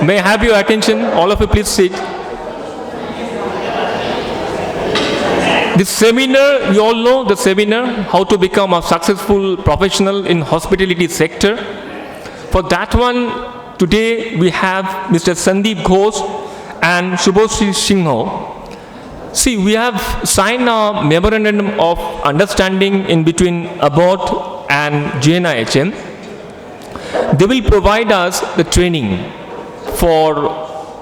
May I have your attention? All of you please sit. This seminar, you all know the seminar, how to become a successful professional in hospitality sector. For that one, today we have Mr. Sandeep Ghosh and Shubhoshri Singho. See, we have signed a memorandum of understanding in between ABOT and JNIHM. They will provide us the training for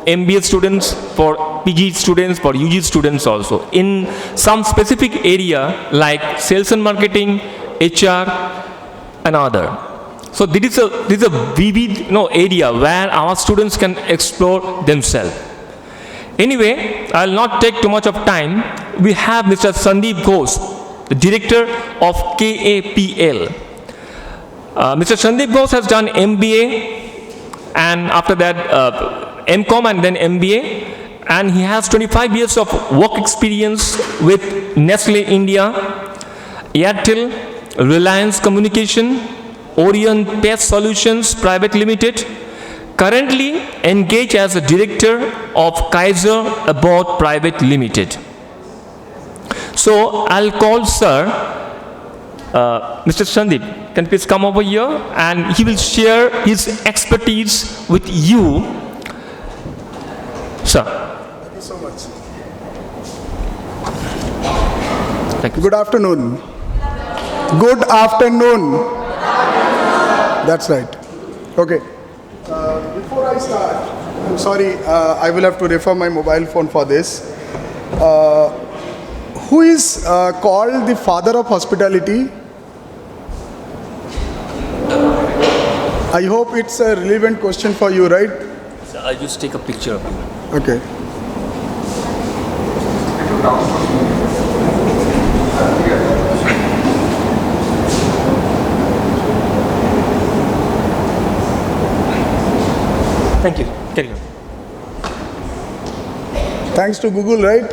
MBA students, for PG students, for UG students also, in some specific area like sales and marketing, HR, and other. So this is a vivid area where our students can explore themselves. Anyway, I will not take too much of time. We have Mr. Sandeep Ghosh, the director of KAPL. Mr. Sandeep Ghosh has done MBA and after that MCOM and then MBA, and he has 25 years of work experience with Nestle India, Airtel, Reliance Communication, Orion Pest Solutions Private Limited. Currently engaged as a director of Kaiser ABOT Private Limited. So I'll call Sir, Mr. Sandeep, can please come over here and he will share his expertise with you. Sir. Thank you so much. Thank you. Good afternoon. Good afternoon. That's right. Okay. Before I start, I'm sorry, I will have to refer my mobile phone for this. Who is called the father of hospitality? I hope it's a relevant question for you, right? So I'll just take a picture of you. Okay. Thank you. Carry on. Thanks to Google, right?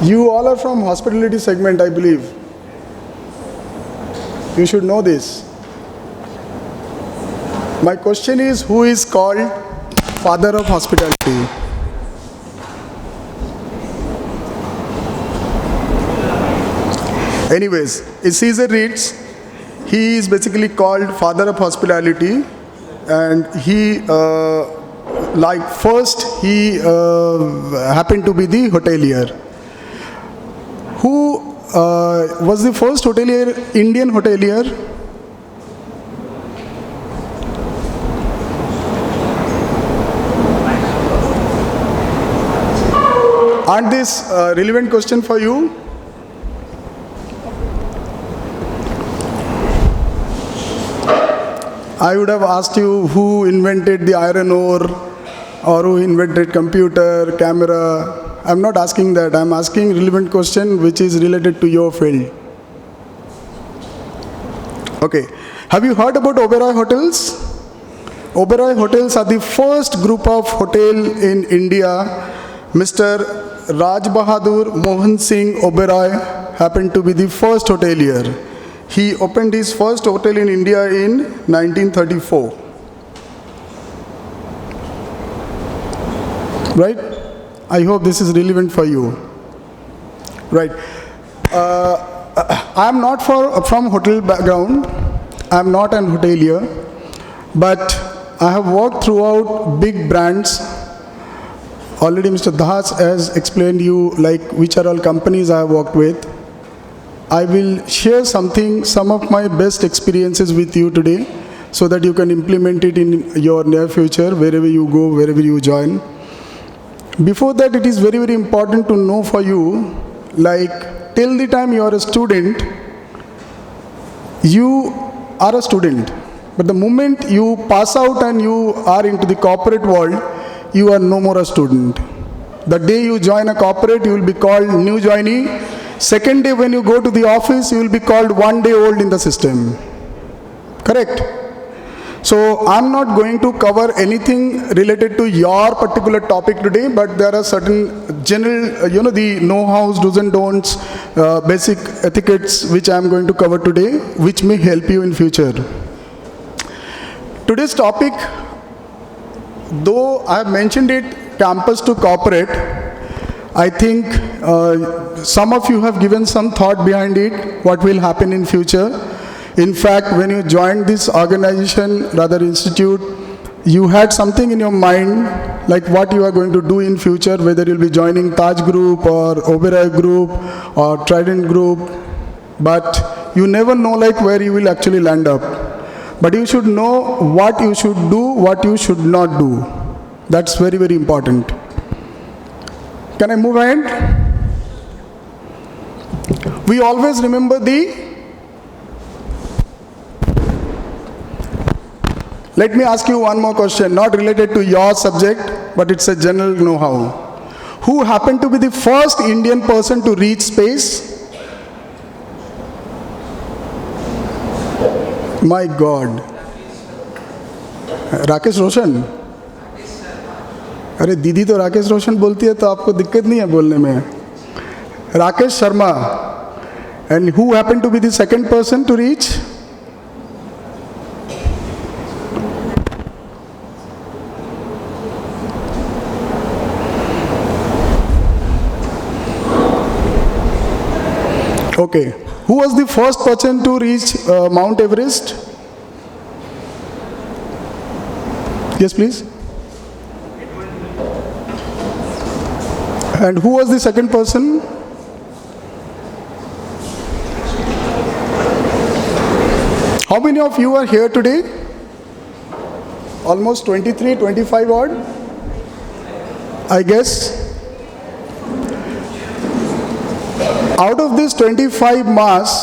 You all are from hospitality segment, I believe. You should know this. My question is, who is called father of hospitality? Anyways, Caesar reads, he is basically called father of hospitality, and he first he happened to be the hotelier. Who was the first hotelier, Indian hotelier? Aren't this a relevant question for you? I would have asked you who invented the iron ore or who invented computer, camera. I'm not asking that. I'm asking relevant question which is related to your field. Okay. Have you heard about Oberoi Hotels? Oberoi Hotels are the first group of hotel in India. Mr. Raj Bahadur Mohan Singh Oberoi happened to be the first hotelier. He opened his first hotel in India in 1934. Right? I hope this is relevant for you. Right. I am not from hotel background. I am not an hotelier. But I have worked throughout big brands. Already Mr. Das has explained you like which are all companies I have worked with. I will share some of my best experiences with you today so that you can implement it in your near future, wherever you go, wherever you join. Before that, it is very, very important to know for you, like till the time you are a student, you are a student. But the moment you pass out and you are into the corporate world, you are no more a student. The day you join a corporate, you will be called new joinee. Second day when you go to the office, you will be called 1 day old in the system. Correct? So I'm not going to cover anything related to your particular topic today, but there are certain general, the know-hows, do's and don'ts, basic etiquettes which I'm going to cover today, which may help you in future. Today's topic, though I have mentioned it, campus to corporate, I think some of you have given some thought behind it, what will happen in future. In fact, when you joined this organization, rather institute, you had something in your mind, like what you are going to do in future, whether you'll be joining Taj Group or Oberoi Group or Trident Group, but you never know like where you will actually land up. But you should know what you should do, what you should not do. That's very, very important. Can I move ahead? We always remember Let me ask you one more question, not related to your subject, but it's a general know-how. Who happened to be the first Indian person to reach space? My God. Rakesh Roshan? अरे दीदी तो राकेश रोशन बोलती है तो आपको दिक्कत नहीं है बोलने में. Rakesh Sharma. And who happened to be the second person to reach? Okay. Who was the first person to reach Mount Everest? Yes, please. And who was the second person? How many of you are here today? Almost 23, 25 odd, I guess. Out of this 25 mass,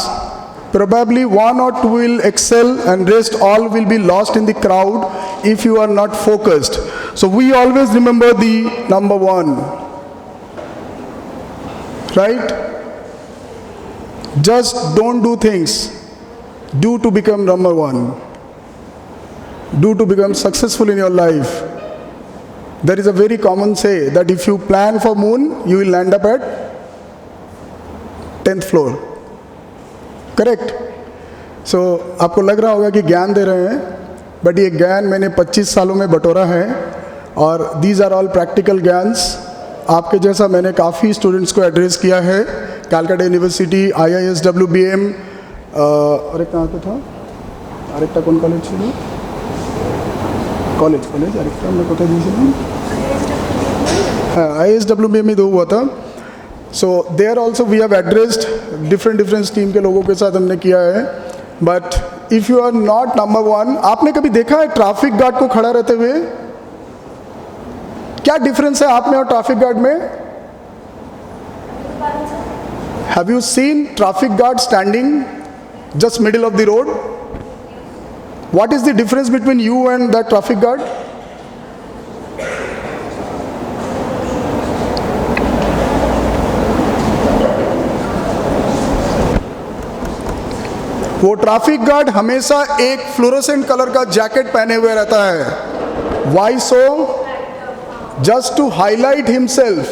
probably one or two will excel and rest all will be lost in the crowd if you are not focused. So we always remember the number one. Right? Just don't do things. Do to become number one. Do to become successful in your life. There is a very common say that if you plan for moon, you will land up at 10th floor. Correct? So आपको लग रहा होगा कि ज्ञान दे रहे हैं, but ये ज्ञान मैंने 25 सालों में बटोरा है और these are all practical ज्ञान्स. आपके जैसा मैंने काफ़ी स्टूडेंट्स को एड्रेस किया है, कैलकाटा यूनिवर्सिटी, IIS, WBM, और एक कहाँ पे था, আরেকটা কোন কলেজ ছিল, কলেজ আরেকটা আমরা কোথায় দিয়েছিলাম, হ্যাঁ IIS WBM में 2 हुआ था. So there also we have addressed different team के लोगों के साथ हमने किया है. But if you are not number one, आपने कभी देखा है ट्रैफिक गार्ड को खड़ा रहते हुए? क्या डिफरेंस है आप में और ट्रैफिक गार्ड में? Have you seen traffic guard standing just middle of the road? What is the difference between you and that traffic guard? वो ट्रैफिक गार्ड हमेशा एक फ्लोरोसेंट कलर का जैकेट पहने हुए रहता है. Why so? Just to highlight himself.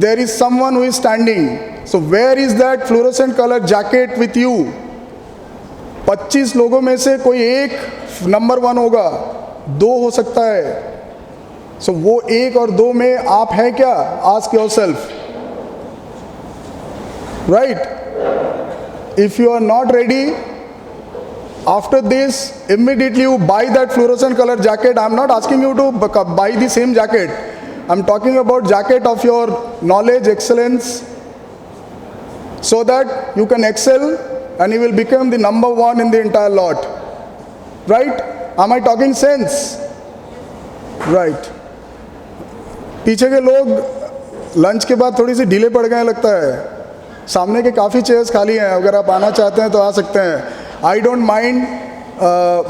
There is someone who is standing. So where is that fluorescent color jacket with you? 25 लोगों में से कोई एक नंबर 1 होगा, 2 हो सकता है. So वो 1 और 2 में आप हैं क्या? Ask yourself. Right? If you are not ready, after this, immediately you buy that fluorescent color jacket. I'm not asking you to buy the same jacket. I'm talking about jacket of your knowledge, excellence, so that you can excel and you will become the number 1 in the entire lot. Right? Am I talking sense? Right. पीछे के लोग lunch के बाद थोड़ी सी ढीले पड़ गए लगता है. सामने के काफ़ी चेयर्स खाली हैं, अगर आप आना चाहते हैं तो आ सकते हैं. I don't mind.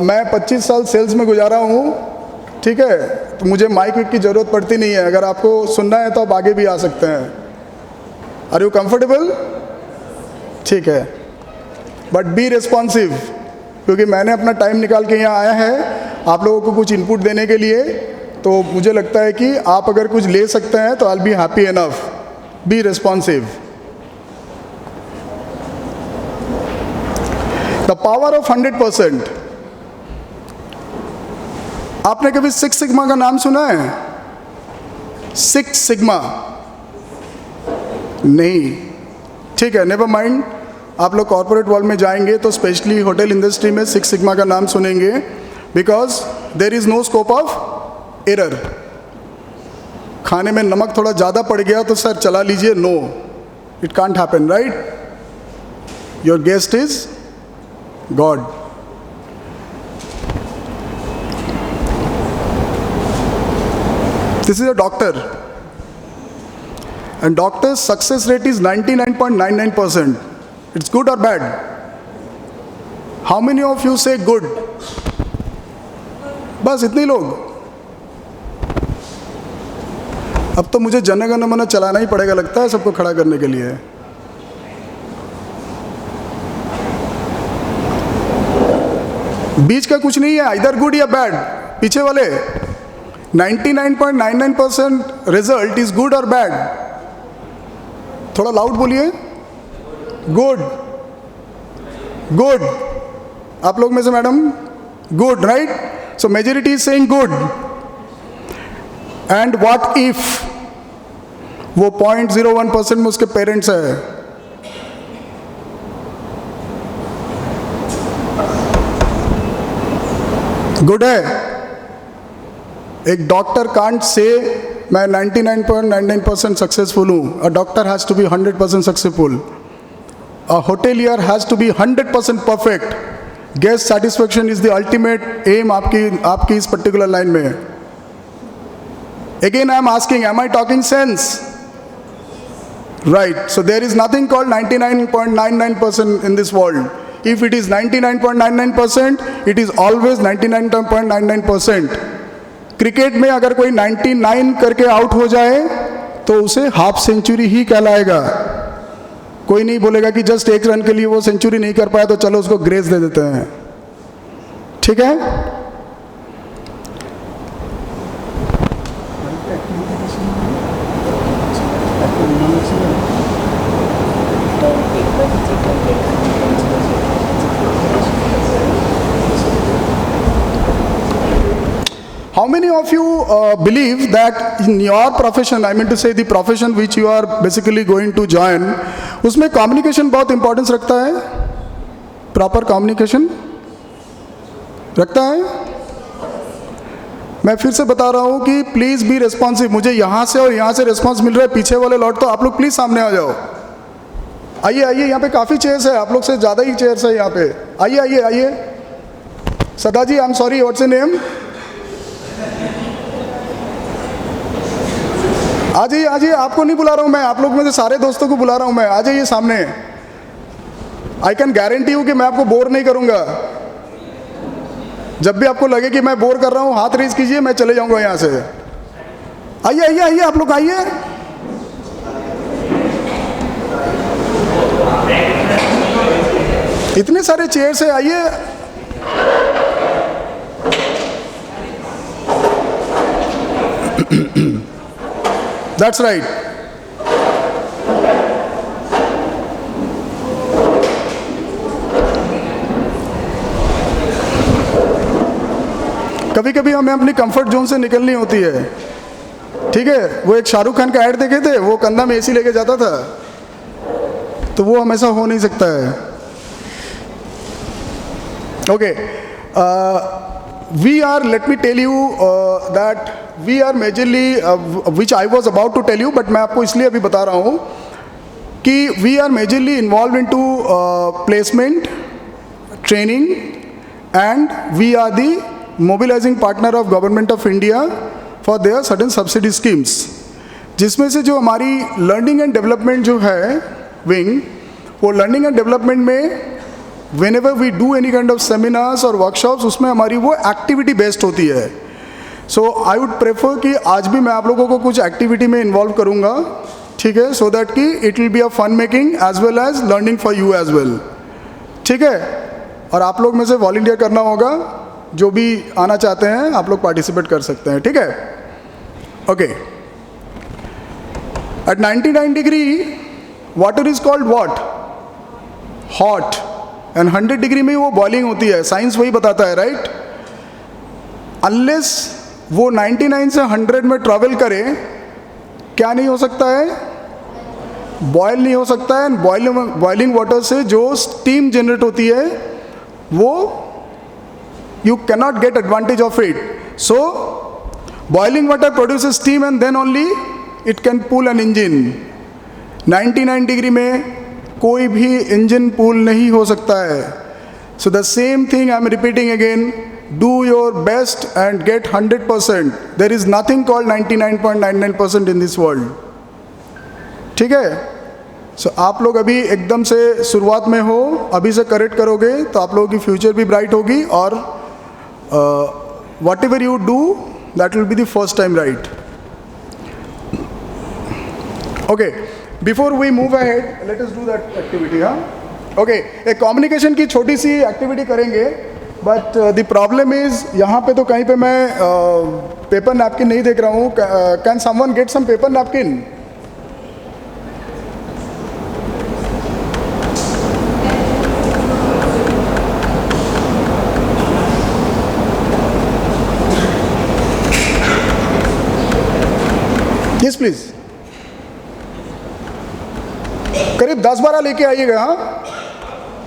मैं 25 साल सेल्स में गुजारा हूँ, ठीक है, तो मुझे माइक की ज़रूरत पड़ती नहीं है. अगर आपको सुनना है तो आप आगे भी आ सकते हैं. Are you comfortable? ठीक है, बट बी रिस्पॉन्सिव, क्योंकि मैंने अपना टाइम निकाल के यहाँ आया है आप लोगों को कुछ इनपुट देने के लिए. तो मुझे लगता है कि आप अगर कुछ ले सकते हैं तो I will be happy enough. Be responsive. The power of 100%. आपने कभी सिक्स सिग्मा का नाम सुना है? सिक्स सिग्मा नहीं, ठीक है, नेवर माइंड। आप लोग कॉर्पोरेट वर्ल्ड में जाएंगे तो स्पेशली होटल इंडस्ट्री में सिक्स सिग्मा का नाम सुनेंगे, because there is no scope of error. खाने में नमक थोड़ा ज़्यादा पड़ गया तो सर चला लीजिए, no, it can't happen, right? Your guest is god. This is a doctor, and doctor's success rate is 99.99%. It's good or bad? How many of you say good? बस इतने लोग। अब तो मुझे जन गण मन चलाना ही पड़ेगा लगता है सबको खड़ा करने के लिए। बीच का कुछ नहीं है, इधर गुड या बैड। पीछे वाले 99.99% रिजल्ट इज गुड और बैड? थोड़ा लाउड बोलिए। Good, good. आप लोग में से madam good, right? So majority is saying good. And what if वो 0.01% में उसके पेरेंट्स है? गुड है? एक डॉक्टर कांट से मैं 99.99% सक्सेसफुल हूँ। A doctor has to be 100% successful. A hotelier has to be 100% perfect. Guest satisfaction is the ultimate aim आपकी इस पर्टिकुलर लाइन में। Again I am asking, am I talking sense? Right. So there is nothing called 99.99% in this world. If it is 99.99%, it is always 99.99%. Cricket में अगर कोई 99 करके out हो जाए तो उसे हाफ सेंचुरी ही कहलाएगा। कोई नहीं बोलेगा कि जस्ट एक रन के लिए वो सेंचुरी नहीं कर पाया तो चलो उसको ग्रेस दे देते हैं, ठीक है? How many of you believe that in your profession, I mean to say the profession which you are basically going to join, उसमें communication बहुत importance रखता है? Proper communication रखता है? मैं फिर से बता रहा हूँ कि प्लीज़ बी रेस्पॉन्सिव। मुझे यहाँ से और यहाँ से रिस्पॉन्स मिल रहा है, पीछे वाले लौट तो आप लोग प्लीज़ सामने आ जाओ। आइए आइए, यहाँ पे काफ़ी चेयर्स है, आप लोग से ज़्यादा ही चेयर्स है यहाँ पे। आइए आइए आइए। Sada ji, I am sorry, what's your name? आ जाइए आ जाइए, आपको नहीं बुला रहा हूँ मैं, आप लोग में से सारे दोस्तों को बुला रहा हूँ मैं। आ जाइए सामने। आई कैन गारंटी यू कि मैं आपको बोर नहीं करूँगा। जब भी आपको लगे कि मैं बोर कर रहा हूँ, हाथ रेज कीजिए, मैं चले जाऊँगा यहाँ से। आइए आइए आइए, आप लोग आइए। इतने सारे चेयर्स है, आइए। That's right. कभी कभी हमें अपनी कंफर्ट जोन से निकलनी होती है, ठीक है? वो एक शाहरुख खान का ऐड देखे थे, वो कंधा में एसी लेके जाता था, तो वो हमेशा हो नहीं सकता है। Okay, we are, let me tell you that we are majorly, which I was about to tell you, but मैं आपको इसलिए अभी बता रहा हूँ कि we are majorly involved into placement, training, and we are the mobilizing partner of Government of India for their certain subsidy schemes, जिसमें से जो हमारी learning and development जो है wing, वो learning and development में whenever we do any kind of seminars or workshops, उसमें हमारी वो एक्टिविटी बेस्ड होती है। सो आई वुड प्रेफर कि आज भी मैं आप लोगों को कुछ एक्टिविटी में इन्वॉल्व करूँगा, ठीक है? सो दैट कि it will be a fun making as well as learning for you as well, ठीक है? और आप लोग में से वॉलंटियर करना होगा, जो भी आना चाहते हैं आप लोग पार्टिसिपेट कर सकते हैं, ठीक है? Okay. At 99 degree water is called what? Hot. And 100 degree में वो बॉइलिंग होती है। साइंस वही बताता है, राइट? अनलेस वो 99 से 100 में ट्रैवल करे, क्या नहीं हो सकता है? बॉयल नहीं हो सकता है। बॉइलिंग वाटर से जो स्टीम जनरेट होती है वो you cannot get advantage of it. So boiling water produces steam and then only it can cool an engine. 99 degree में कोई भी इंजन कूल नहीं हो सकता है. So the same thing I am repeating again, do your best and get 100%. There is nothing called 99.99% in this world. ठीक है? So आप लोग अभी एकदम से शुरुआत में हो, अभी से करेक्ट करोगे तो आप लोगों की फ्यूचर भी ब्राइट होगी और whatever you do, that will be the first time right. Okay, before we move ahead, let us do that activity, huh? Okay, एक communication की छोटी सी एक्टिविटी करेंगे, but the problem is यहाँ पे तो कहीं पे मैं पेपर नैपकिन नहीं देख रहा हूँ. Can someone get some paper napkin? Yes please. करीब 10-12 लेके आइएगा. हाँ,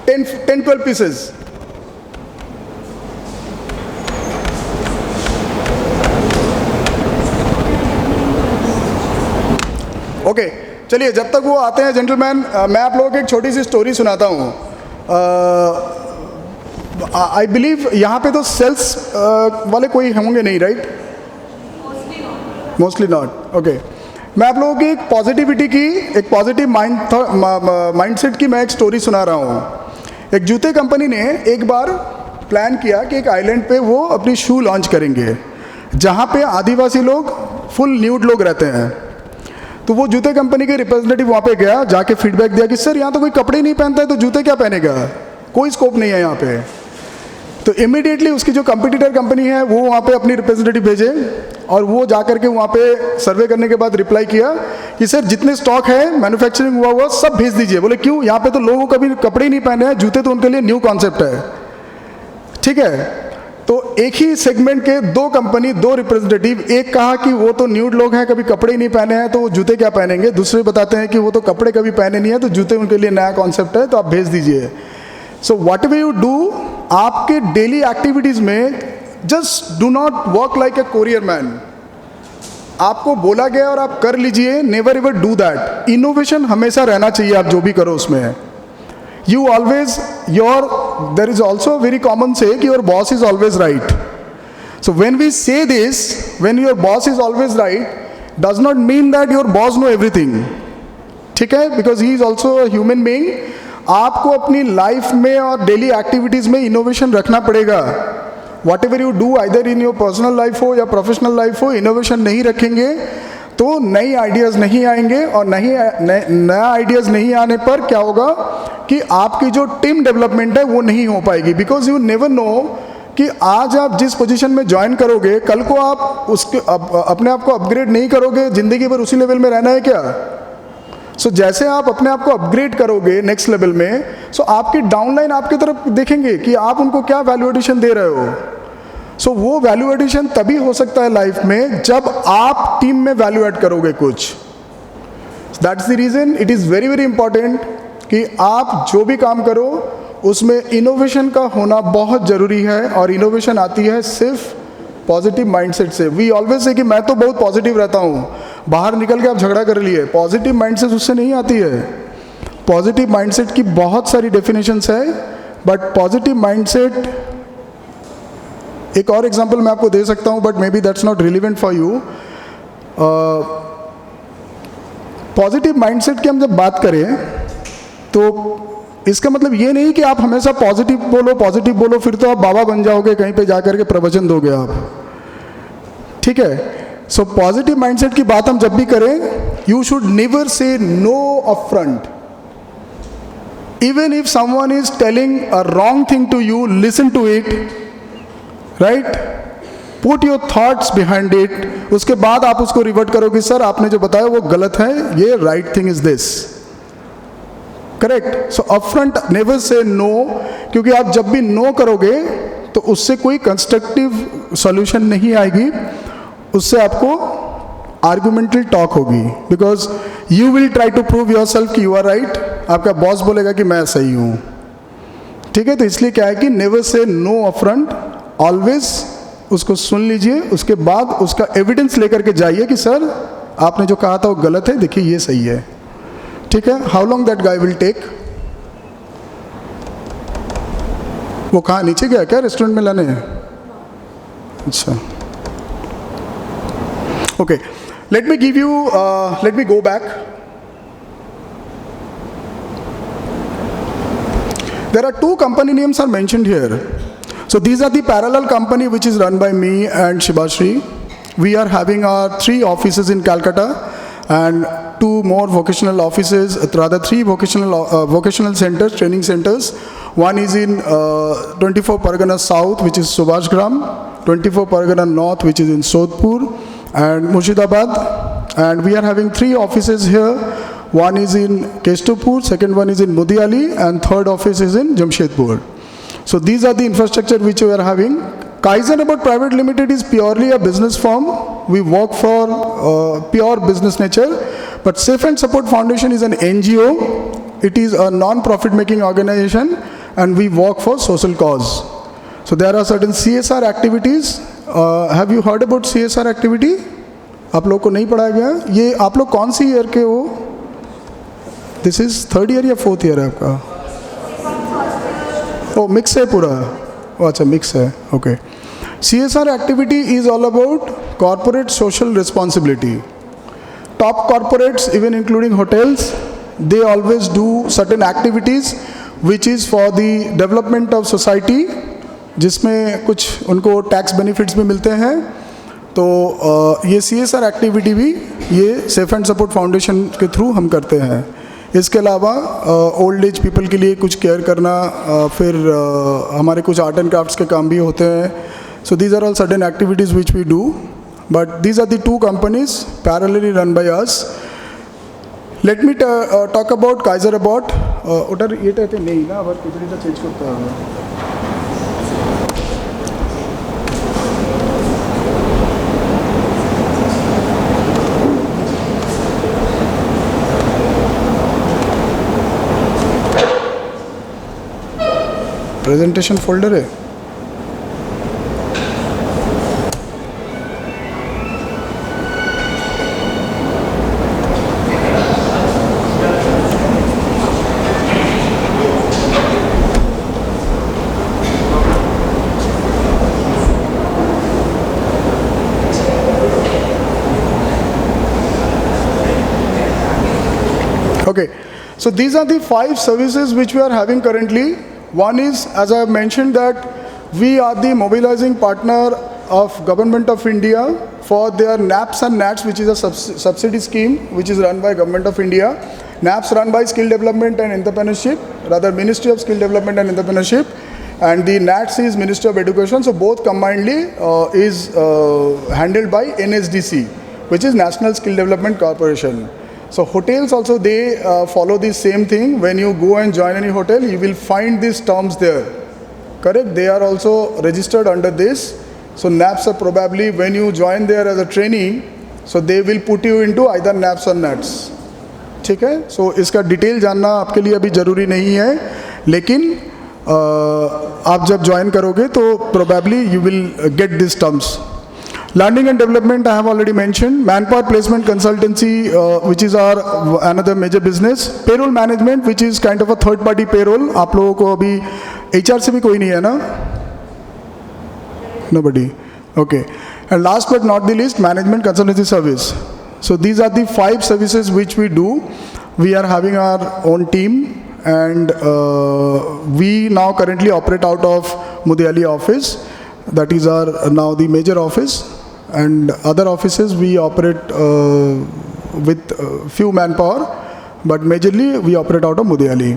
10-12 पीसेस. ओके, चलिए जब तक वो आते हैं जेंटलमैन, मैं आप लोगों को एक छोटी सी स्टोरी सुनाता हूँ. आई बिलीव यहाँ पे तो सेल्स वाले कोई होंगे नहीं, राइट? Mostly not. ओके, मैं आप लोगों की एक पॉजिटिविटी की, एक पॉजिटिव माइंडसेट की मैं एक स्टोरी सुना रहा हूँ. एक जूते कंपनी ने एक बार प्लान किया कि एक आइलैंड पे वो अपनी शू लॉन्च करेंगे जहाँ पे आदिवासी लोग, फुल न्यूड लोग रहते हैं. तो वो जूते कंपनी के रिप्रेजेंटेटिव वहाँ पे गया, जाके फीडबैक दिया कि सर यहाँ तो कोई कपड़े ही नहीं पहनता है तो जूते क्या पहनेगा, कोई स्कोप नहीं है यहाँ पे. तो इमीडिएटली उसकी जो कंपटीटर कंपनी है वो वहाँ पे अपनी रिप्रेजेंटेटिव भेजे और वो जा करके वहाँ पे सर्वे करने के बाद रिप्लाई किया कि सर जितने स्टॉक है मैन्युफैक्चरिंग हुआ हुआ सब भेज दीजिए. बोले क्यों? यहाँ पे तो लोगों को कभी कपड़े ही नहीं पहने हैं, जूते तो उनके लिए न्यू कॉन्सेप्ट है. ठीक है, तो एक ही सेगमेंट के दो कंपनी, दो रिप्रेजेंटेटिव, एक कहा कि वो तो न्यूड लोग हैं, कभी कपड़े ही नहीं पहने हैं तो वो जूते क्या पहनेंगे. दूसरे बताते हैं कि वो तो कपड़े कभी पहने नहीं है तो जूते उनके लिए नया कॉन्सेप्ट है तो आप भेज दीजिए. So what ever you do, आपके डेली एक्टिविटीज में just do not work like a courier man. आपको बोला गया और आप कर लीजिए, never ever do that. Innovation हमेशा रहना चाहिए, आप जो भी करो उसमें. You always, there is also a very common say कि your boss is always right. So when we say this, when your boss is always right, does not mean that your boss know everything. ठीक है, because he is also a human being. आपको अपनी life में और daily activities में innovation रखना पड़ेगा. What ever you do, either in your personal life हो या प्रोफेशनल लाइफ हो, इनोवेशन नहीं रखेंगे तो नई आइडियाज़ नहीं आएंगे और नया आइडियाज़ नहीं आने पर क्या होगा कि आपकी जो टीम डेवलपमेंट है वो नहीं हो पाएगी. बिकॉज यू नेवर नो कि आज आप जिस पोजीशन में ज्वाइन करोगे, कल को आप उसके अपने आप को अपग्रेड नहीं करोगे, ज़िंदगी भर उसी लेवल में रहना है क्या. सो जैसे आप अपने आप को अपग्रेड करोगे नेक्स्ट लेवल में, सो आपकी डाउनलाइन आपकी तरफ देखेंगे कि आप उनको क्या वैल्यू एडिशन दे रहे हो. सो वो वैल्यू एडिशन तभी हो सकता है लाइफ में जब आप टीम में वैल्यू ऐड करोगे कुछ. That's the reason it is very very important कि आप जो भी काम करो उसमें इनोवेशन का होना बहुत ज़रूरी है. और इनोवेशन आती है सिर्फ पॉजिटिव माइंडसेट से. वी ऑलवेज से कि मैं तो बहुत पॉजिटिव रहता हूँ, बाहर निकल के आप झगड़ा कर लिए. पॉजिटिव माइंडसेट उससे नहीं आती है. पॉजिटिव माइंडसेट की बहुत सारी डेफिनेशंस है, बट पॉजिटिव माइंडसेट, एक और एग्जांपल मैं आपको दे सकता हूँ but may be that's not relevant for you. Positive mindset की हम जब बात करें तो इसका मतलब ये नहीं कि आप हमेशा पॉजिटिव बोलो फिर तो आप बाबा बन जाओगे, कहीं पे जाकर के प्रवचन दोगे आप. ठीक है, सो पॉजिटिव माइंडसेट की बात हम जब भी करें, you should never say no up front. Even if someone is telling a wrong thing to you, listen to it, right, put your thoughts behind it. उसके बाद आप उसको रिवर्ट करो कि सर आपने जो बताया वो गलत है, ये right thing is this. Correct. So upfront never say no, क्योंकि आप जब भी नो करोगे तो उससे कोई कंस्ट्रक्टिव सॉल्यूशन नहीं आएगी, उससे आपको आर्गुमेंटल टॉक होगी, because you will try to prove your self कि यू आर राइट, आपका बॉस बोलेगा कि मैं सही हूँ, ठीक है। तो इसलिए क्या है कि never say no upfront, always उसको सुन लीजिए, उसके बाद उसका एविडेंस लेकर के जाइए कि सर आपने जो कहा था वो गलत है, देखिए ये सही है, ठीक है। How long that guy will take? वो कहाँ नीचे गया क्या रेस्टोरेंट में लाने? अच्छा, okay, let me give you, let me go back. There are two company names are mentioned here. So these are the parallel company which is run by me and Shibashri. We are having our 3 offices in Calcutta and 2 more vocational offices, rather 3 vocational centers, training centers. One is in 24 Pargana South, which is Subhashgram, 24 Pargana North, which is in Sodhpur, and Murshidabad. And we are having 3 offices here. One is in Keshtupur, second one is in Mudiali, and third office is in Jamshedpur. So these are the infrastructure which we are having. Kaizenabad Private Limited is purely a business firm. We work for pure business nature. But Safe and Support Foundation is an NGO. It is a non-profit making organization and we work for social cause. So there are certain CSR activities. Have you heard about CSR activity? आप लोग को नहीं पढ़ाया गया? ये आप लोग कौन सी ईयर के हो? दिस इज 3rd ईयर या 4th ईयर है आपका? ओ मिक्स है पूरा, अच्छा मिक्स है, okay. CSR activity is all about corporate social responsibility. Top corporates, even including hotels, they always do certain activities which is for the development of society, जिसमें कुछ उनको टैक्स बेनिफिट्स भी मिलते हैं। तो ये CSR एक्टिविटी भी ये सेफ एंड सपोर्ट फाउंडेशन के थ्रू हम करते हैं। इसके अलावा ओल्ड एज पीपल के लिए कुछ केयर करना, फिर हमारे कुछ आर्ट एंड क्राफ्ट्स के काम भी होते हैं। So these are all certain activities which we do, but these are the 2 companies parallelly run by us. Let me talk about Kaizenabad. ওটার এটাতে নেই না, আবার এটা চেঞ্জ করতে হবে। प्रेजेंटेशन फोल्डर है, okay. So these are the 5 services which we are having currently. One is, as I have mentioned, that we are the mobilizing partner of Government of India for their NAPS and NATS, which is a subsidy scheme which is run by Government of India. NAPS run by Skill Development and Entrepreneurship, rather Ministry of Skill Development and Entrepreneurship, and the NATS is Ministry of Education. So both combinedly is handled by NSDC, which is National Skill Development Corporation. So hotels also, they follow the same thing. When you go and join any hotel, you will find these terms there, correct? They are also registered under this. So NAPS are probably, when you join there as a trainee, so they will put you into either NAPS or NATS, ठीक है? So इसका detail जानना आपके लिए अभी ज़रूरी नहीं है, लेकिन आप जब ज्वाइन करोगे तो probably you will get these terms. Learning and development I have already mentioned. Manpower placement consultancy, which is our another major business. Payroll management, which is kind of a third party payroll. आप लोगों को अभी HR से भी कोई नहीं है ना? Nobody. Okay. And last but not the least, management consultancy service. So these are the 5 services which we do. We are having our own team, and we now currently operate out of Mudiali office. That is our now the major office. And other offices we operate with few manpower, but majorly we operate out of Mudiali.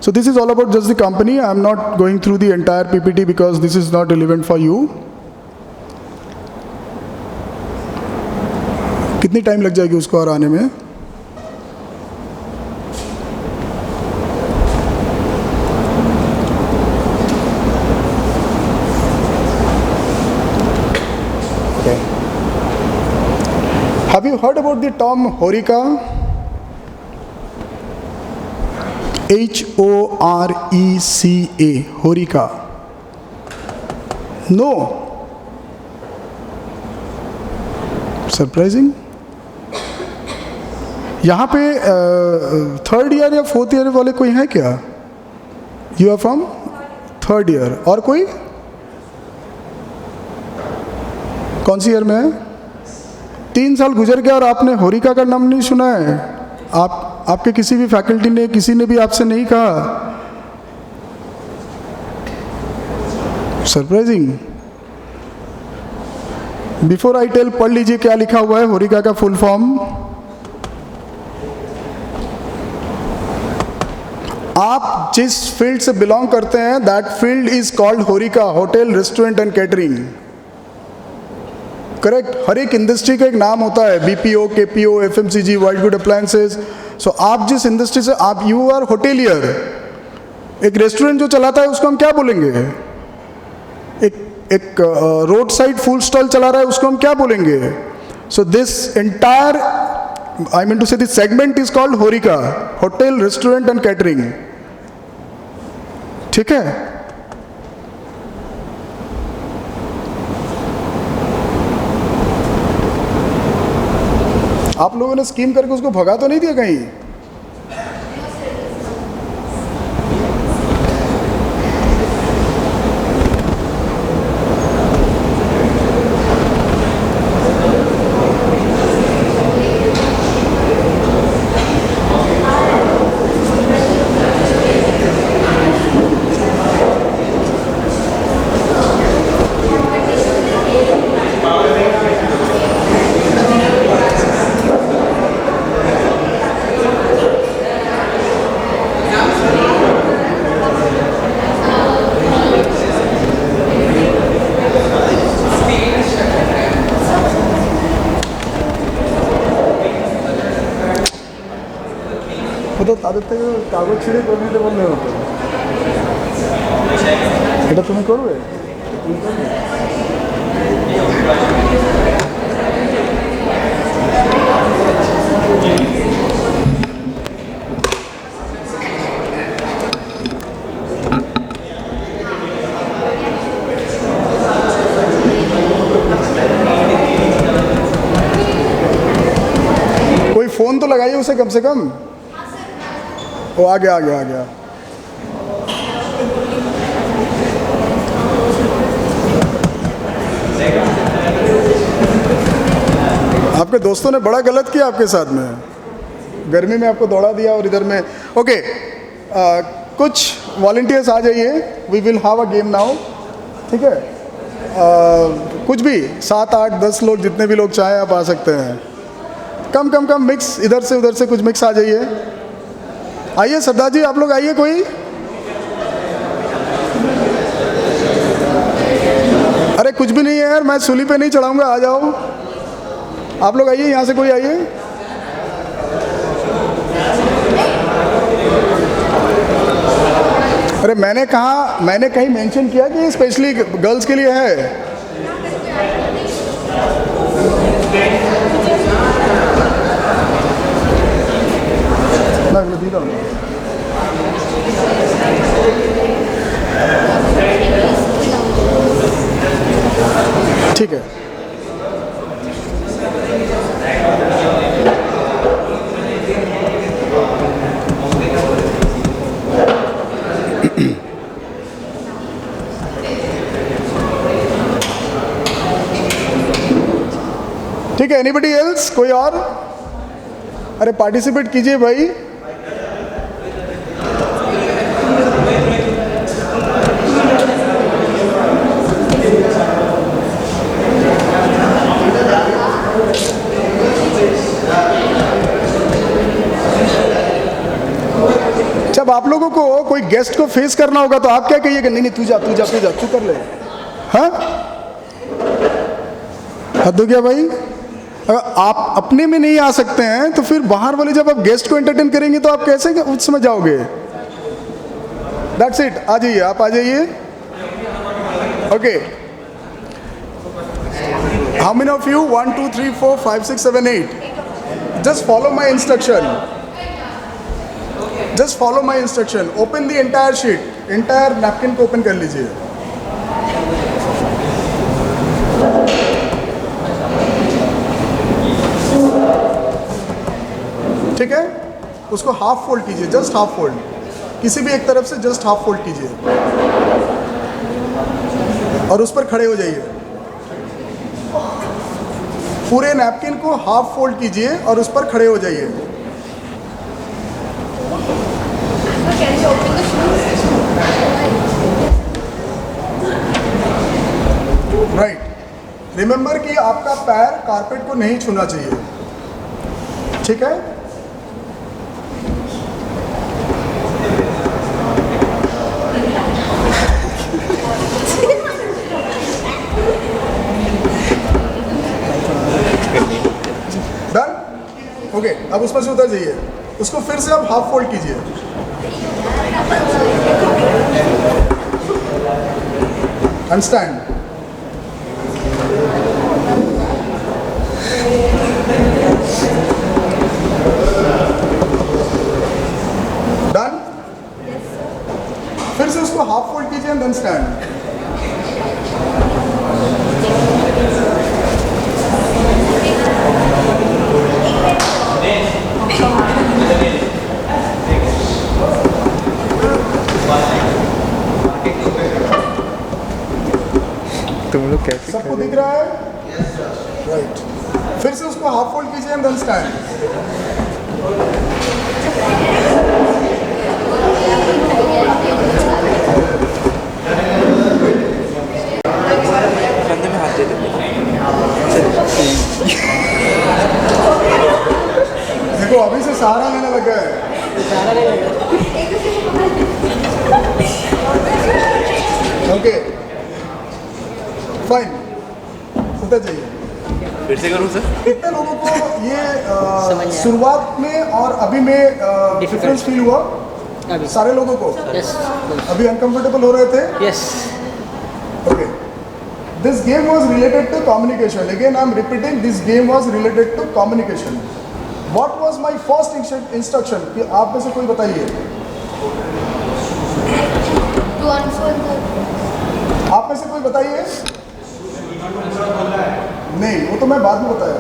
So this is all about just the company. I am not going through the entire PPT because this is not relevant for you. कितनी time लग जाएगी उसको और आने में? Okay. Have you heard about the term Horeca? Horeca. Horeca. No. Surprising. यहाँ पे third year या फोर्थ ईयर वाले कोई है क्या? You are from third year. और कोई? कौन सी ईयर में है? 3 साल गुजर गया और आपने होरिका का नाम नहीं सुना है? आपके किसी भी फैकल्टी ने, किसी ने भी आपसे नहीं कहा? सरप्राइजिंग. बिफोर आई टेल, पढ़ लीजिए क्या लिखा हुआ है होरिका का फुल फॉर्म. आप जिस फील्ड से बिलोंग करते हैं, that field is called horeca, hotel, restaurant and catering. Correct. हर एक इंडस्ट्री का एक नाम होता है, BPO, KPO, FMCG, white good appliances. So आप जिस इंडस्ट्री से, आप यू आर होटेलियर. एक रेस्टोरेंट जो चलाता है उसको हम क्या बोलेंगे? एक रोड साइड फूड स्टॉल चला रहा है उसको हम क्या बोलेंगे? So this entire, I mean to say, this segment is called Horeca, hotel, restaurant and catering. ठीक है? आप लोगों ने स्कीम करके उसको भगा तो नहीं दिया कहीं? তাদের থেকে কাগজ ছিঁড়ে করে নিতে বললে হতো. এটা তুমি করবে? कोई फोन तो लगाइए उसे कम से कम. वो आ गया. आपके दोस्तों ने बड़ा गलत किया आपके साथ में. गर्मी में आपको दौड़ा दिया और इधर में. ओके, कुछ वॉलंटियर्स आ जाइए. We will have a game now. ठीक है? कुछ भी 7, 8, 10 लोग, जितने भी लोग चाहें आप आ सकते हैं. कम मिक्स, इधर से उधर से कुछ मिक्स आ जाइए. आइए सरदार जी, आप लोग आइए. कोई? अरे कुछ भी नहीं है यार, मैं सूली पे नहीं चढ़ाऊंगा. आ जाओ आप लोग, आइए यहाँ से. कोई आइए. अरे मैंने कहीं मेंशन किया कि स्पेशली गर्ल्स के लिए है? ठीक है. ठीक है. Anybody else? कोई और? अरे पार्टिसिपेट कीजिए भाई. जब आप लोगों को कोई गेस्ट को फेस करना होगा तो आप क्या कहिएगा? नहीं तू जा, तू कर ले. हाँ, हद हो गया भाई. अगर आप अपने में नहीं आ सकते हैं तो फिर बाहर वाले जब आप गेस्ट को एंटरटेन करेंगे तो आप कैसे उस समय जाओगे? That's it. आ जाइए, आप आ जाइए. Okay. How many of you? 1, 2, 3, 4, 5, 6, 7, 8. Just follow my instruction. Just follow my instruction. Open the entire sheet. Entire napkin को open कर लीजिए. ठीक है? उसको हाफ फोल्ड कीजिए. Just half fold. किसी भी एक तरफ से जस्ट हाफ फोल्ड कीजिए. और उस पर खड़े हो जाइए. पूरे नैपकिन को हाफ फोल्ड कीजिए और उस पर खड़े हो जाइए. राइट. रिमेंबर कि आपका पैर कारपेट को नहीं छूना चाहिए. ठीक है? डन. ओके. अब उसमें से उतर जाइए. उसको फिर से आप हाफ फोल्ड कीजिए. अंडरस्टैंड. डन. फिर से उसको हाफ फोल्ड कीजिए एंड देन स्टैंड. तुम लोग कैसे सबको दिख रहा है? राइट. फिर से उसको हाफ फोल्ड कीजिए एंड देन स्टैंड. कंधे में हाथ दे दो. देखो अभी से सहारा लेने लगा है. ओके. फाइन. उतर जाइए. फिर से करूँ सर? कितने लोगों को ये शुरुआत में और अभी में डिफरेंस फील हुआ? अभी. सारे लोगों को? Yes. अभी अनकंफर्टेबल हो रहे थे? Yes. Okay. This game was related to communication. Again, I am repeating. This game was related to communication. What was my first instruction? कि आप में से कोई बताइए. To answer the आप में से कोई बताइए. नहीं, वो तो मैं बाद में बताया.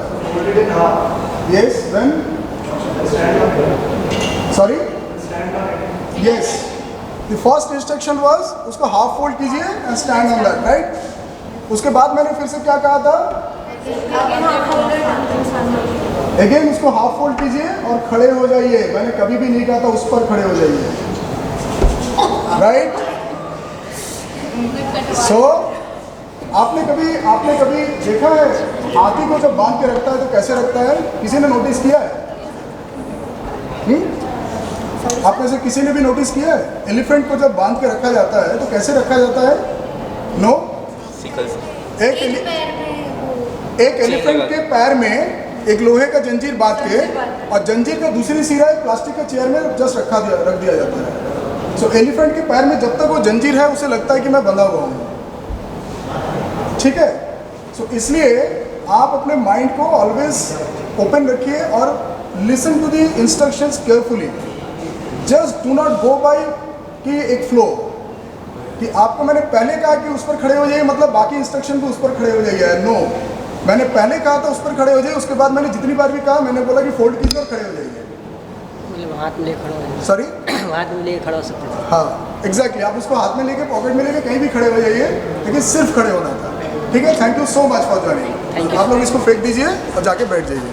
Yes, then. Sorry. Yes. The first instruction was उसको half fold कीजिए and stand on that, right? उसके बाद मैंने फिर से क्या कहा था? Again उसको half fold कीजिए और खड़े हो जाइए. मैंने कभी भी नहीं कहा था उस पर खड़े हो जाइए. Right? So आपने कभी देखा है हाथी को जब बांध के रखता है तो कैसे रखता है? किसी ने नोटिस किया है? आप में से किसी ने भी नोटिस किया है? एलिफेंट को जब बांध के रखा जाता है तो कैसे रखा जाता है? नो? एक एलिफेंट के पैर में एक लोहे का जंजीर बांध के और जंजीर का दूसरी सिरा एक प्लास्टिक के चेयर में जस्ट रख दिया जाता है. सो एलिफेंट के पैर में जब तक वो जंजीर है उसे लगता है कि मैं बंधा हुआ हूँ. ठीक है? सो इसलिए आप अपने माइंड को ऑलवेज ओपन रखिए और listen to the instructions carefully. Just do not go by कि एक फ्लो कि आपको मैंने पहले कहा कि उस पर खड़े हो जाइए मतलब बाकी इंस्ट्रक्शन भी उस पर खड़े हो जाइए. नो, मैंने पहले कहा था उस पर खड़े हो जाइए. उसके बाद मैंने जितनी बार भी कहा मैंने बोला कि फोल्ड कीजिए और खड़े हो जाइए. मतलब हाथ में ले खड़ा हो. सॉरी. हाथ में ले खड़ा हो सकते थे. हाँ एग्जैक्टली. आप उसको हाथ में लेके पॉकेट में लेके कहीं भी खड़े हो जाइए लेकिन सिर्फ खड़े होना था. ठीक है? Thank you so much for Thank joining. you. आप लोग इसको फेंक दीजिए और जाके बैठ जाइए.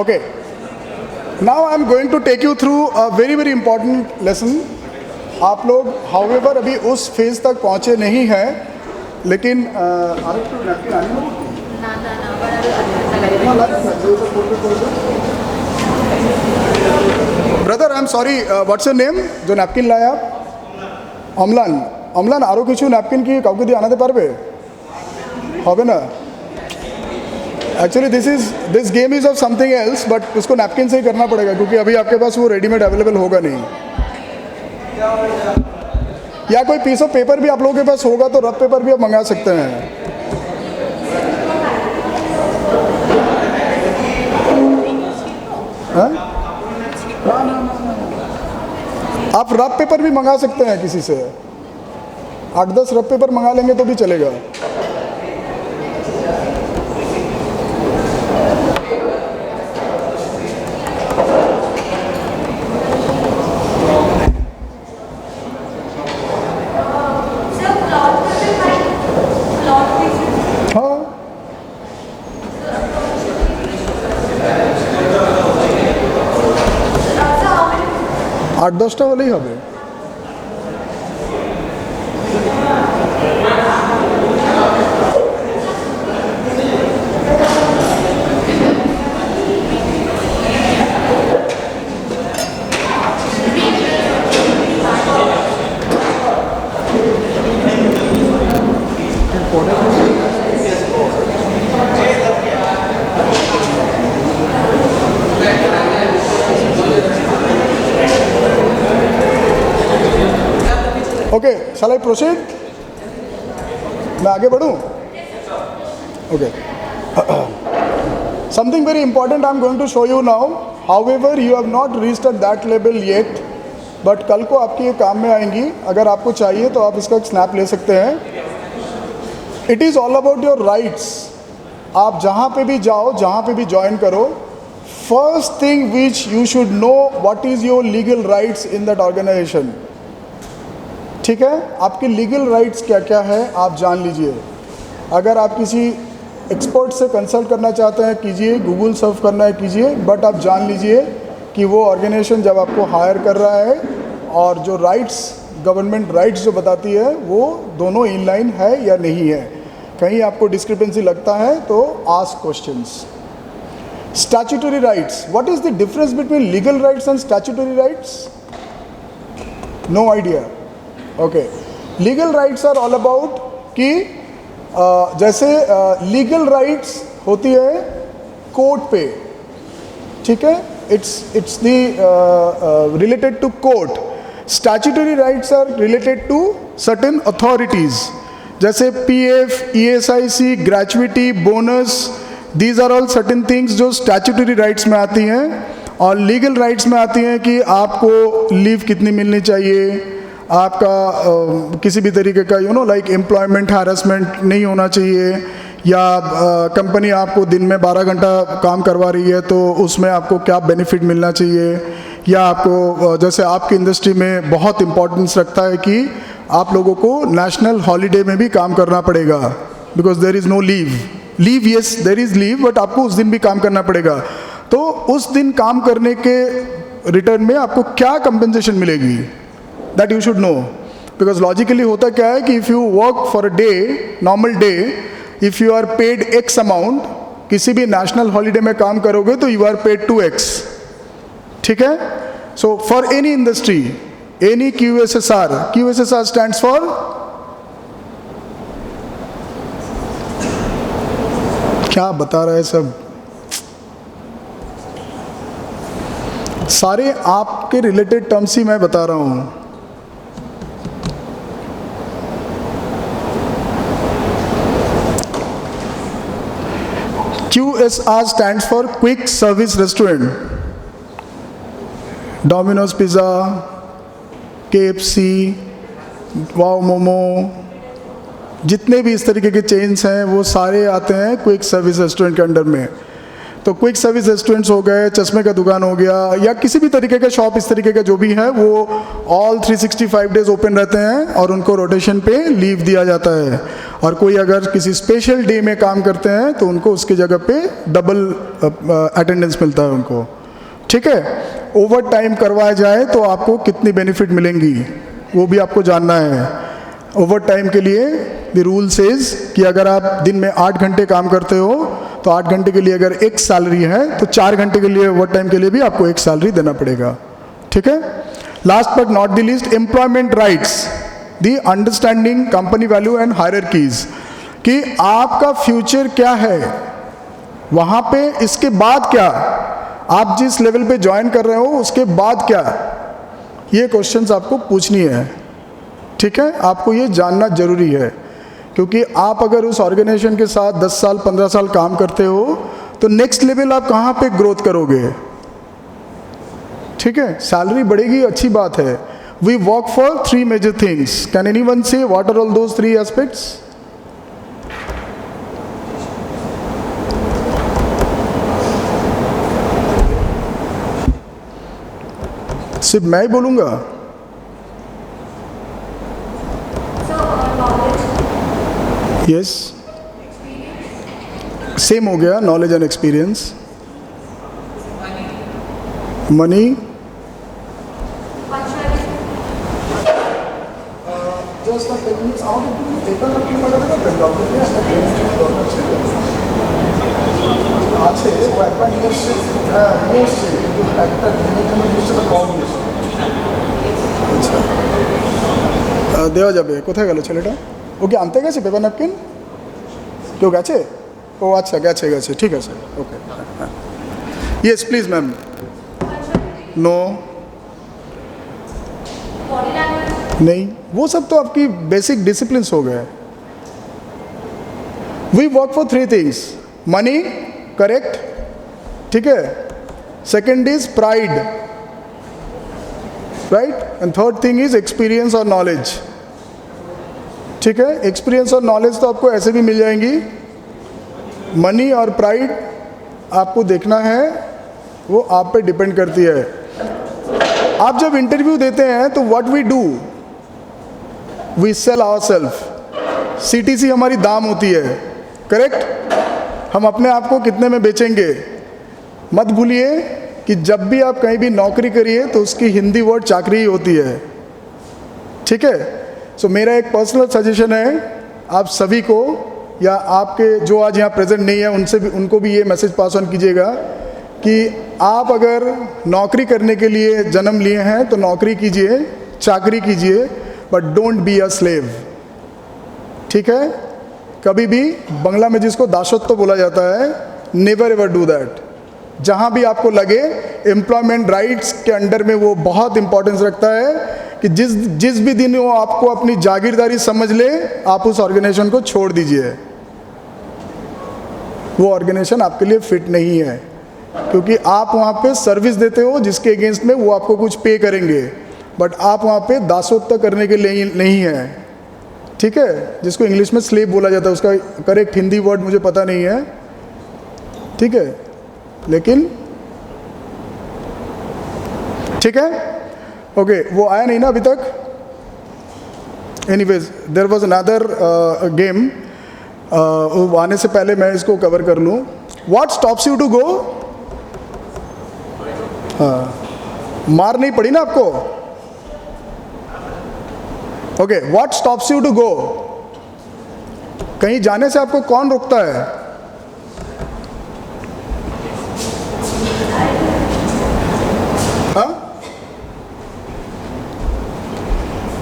Okay. Now I am going to take you through a very very important lesson. आप लोग however अभी उस फेज तक पहुँचे नहीं हैं, लेकिन brother I am sorry, what's your name? जो नैपकिन लाया অম্লান, অম্লান আরও কিছু ন্যাপকিন কি কাউকে দিয়ে আনাতে পারবে? হবে না? Actually this game is of something else, but उसको नैपकिन से ही करना पड़ेगा क्योंकि अभी आपके पास वो रेडीमेड अवेलेबल होगा नहीं. या कोई पीस ऑफ पेपर भी आप लोगों के पास होगा तो रफ पेपर भी आप मंगा सकते हैं. हाँ? आप रफ पेपर भी मंगा सकते हैं किसी से. 8-10 रफ पेपर मंगा लेंगे तो भी चलेगा. हाँ, 8-10টা হলেই হবে. Okay, shall I proceed? मैं आगे बढ़ूँ? Okay. Something very important I'm going to show you now. However, you have not reached at that level yet. But कल को आपके ये काम में आएंगी. अगर आपको चाहिए तो आप इसका एक स्नैप ले सकते हैं. It is all about your rights. आप जहाँ पे भी जाओ, जहाँ पे भी ज्वाइन करो, first thing which you should know what is your legal rights in that organization. ठीक है, आपके लीगल राइट्स क्या क्या है आप जान लीजिए. अगर आप किसी एक्सपर्ट से कंसल्ट करना चाहते हैं कीजिए, गूगल सर्फ करना है कीजिए, बट आप जान लीजिए कि वो ऑर्गेनाइजेशन जब आपको हायर कर रहा है और जो राइट्स गवर्नमेंट राइट्स जो बताती है वो दोनों इन लाइन है या नहीं है. कहीं आपको डिस्क्रिपेंसी लगता है तो ask questions. Statutory rights, what is the difference between legal rights and statutory rights? No idea. Okay, legal rights are all about कि जैसे लीगल राइट्स होती है कोर्ट पे, ठीक है, it's the related to court. Statutory rights are related to certain authorities, जैसे PF, ESIC, gratuity, bonus, these are all certain things जो statutory rights में आती हैं. और लीगल राइट्स में आती हैं कि आपको लीव कितनी मिलनी चाहिए, आपका किसी भी तरीके का लाइक एम्प्लॉयमेंट हैरेसमेंट नहीं होना चाहिए, या कंपनी आपको दिन में 12 घंटा काम करवा रही है तो उसमें आपको क्या बेनिफिट मिलना चाहिए, या आपको जैसे आपकी इंडस्ट्री में बहुत इम्पोर्टेंस रखता है कि आप लोगों को नेशनल हॉलीडे में भी काम करना पड़ेगा because there is no leave. Yes there is leave, but आपको उस दिन भी काम करना पड़ेगा. तो उस दिन काम करने के रिटर्न में आपको क्या कंपनसेशन मिलेगी, that you should know. Because logically होता क्या है कि if you work for a day, normal day, if you are paid X amount, किसी भी national holiday में काम करोगे तो you are paid 2X. ठीक है? So for any industry, any QSSR stands for क्या बता रहा है सब? सारे आपके रिलेटेड टर्म्स ही मैं बता रहा हूँ. QSR stands for Quick Service Restaurant. Domino's Pizza, KFC, वाव मोमो, जितने भी इस तरीके के चेन्स हैं वो सारे आते हैं क्विक सर्विस रेस्टोरेंट के अंडर में. तो क्विक सर्विस रेस्टोरेंट्स हो गए, चश्मे का दुकान हो गया, या किसी भी तरीके का शॉप इस तरीके का जो भी है, वो ऑल 365 डेज ओपन रहते हैं और उनको रोटेशन पे लीव दिया जाता है। और कोई अगर किसी स्पेशल डे में काम करते हैं तो उनको उसकी जगह पे डबल अटेंडेंस मिलता है उनको। ठीक है, ओवर टाइम करवाया जाए तो आपको कितनी बेनिफिट मिलेंगी वो भी आपको जानना है। ओवर टाइम के लिए द रूल सेज कि अगर आप दिन में 8 घंटे काम करते हो तो 8 घंटे के लिए अगर एक सैलरी है तो 4 घंटे के लिए ओवर टाइम के लिए भी आपको एक सैलरी देना पड़ेगा। ठीक है, last but not the least, employment rights, the understanding company value and hierarchies, कि आपका फ्यूचर क्या है वहाँ पे, इसके बाद क्या, आप जिस लेवल पे ज्वाइन कर रहे हो उसके बाद क्या, ये क्वेश्चंस आपको पूछनी है। ठीक है, आपको ये जानना जरूरी है, क्योंकि आप अगर उस ऑर्गेनाइजेशन के साथ 10 साल 15 साल काम करते हो तो नेक्स्ट लेवल आप कहाँ पे ग्रोथ करोगे। ठीक है, सैलरी बढ़ेगी, अच्छी बात है। We work for 3 major things. Can anyone say what are all those 3 aspects? सिर्फ मैं ही बोलूंगा? यस, सेम हो गया, नॉलेज एंड एक्सपीरियंस। मनी, দেওয়া যাবে। কোথায় গেল ছেলেটা? ও কি আনতে গেছে পেপার ন্যাপকিন? কেউ গেছে? ও আচ্ছা, গেছে গেছে, ঠিক আছে, okay. Yes please ma'am. No, नहीं, वो सब तो आपकी बेसिक डिसिप्लिन हो गए। We work for 3 things, money, correct, ठीक है, second is pride, right, and third thing is experience और नॉलेज। ठीक है, एक्सपीरियंस और नॉलेज तो आपको ऐसे भी मिल जाएंगी, मनी और प्राइड आपको देखना है, वो आप पे डिपेंड करती है। आप जब इंटरव्यू देते हैं तो what we do, we sell ourselves. CTC हमारी दाम होती है, करेक्ट, हम अपने आप को कितने में बेचेंगे। मत भूलिए कि जब भी आप कहीं भी नौकरी करिए तो उसकी हिंदी वर्ड चाकरी ही होती है। ठीक है, सो मेरा एक पर्सनल सजेशन है आप सभी को, या आपके जो आज यहाँ प्रेजेंट नहीं है उनसे भी, उनको भी ये मैसेज पास ऑन कीजिएगा कि आप अगर नौकरी करने के लिए जन्म लिए हैं तो नौकरी कीजिए, चाकरी कीजिए, but don't be a slave. ठीक है, कभी भी, बंगला में जिसको दासत्व बोला जाता है, नेवर एवर डू दैट। जहाँ भी आपको लगे एम्प्लॉयमेंट राइट्स के अंडर में वो बहुत इंपॉर्टेंस रखता है कि जिस भी दिन वो आपको अपनी जागीरदारी समझ ले, आप उस ऑर्गेनाइजेशन को छोड़ दीजिए। वो ऑर्गेनाइजेशन आपके लिए फिट नहीं है, क्योंकि आप वहाँ पे सर्विस देते हो जिसके अगेंस्ट में वो आपको कुछ पे करेंगे, बट आप वहाँ पे दासत्व करने के लिए नहीं है। ठीक है, जिसको इंग्लिश में स्लेव बोला जाता है, उसका करेक्ट हिंदी वर्ड मुझे पता नहीं है। ठीक है, लेकिन ठीक है, ओके, वो आया नहीं ना अभी तक। Anyways, there was another game, वो आने से पहले मैं इसको कवर कर लूँ। What stops you to go? हाँ, मार नहीं पड़ी ना आपको? Okay, what stops you to go? कहीं जाने से आपको कौन रोकता है? हाँ,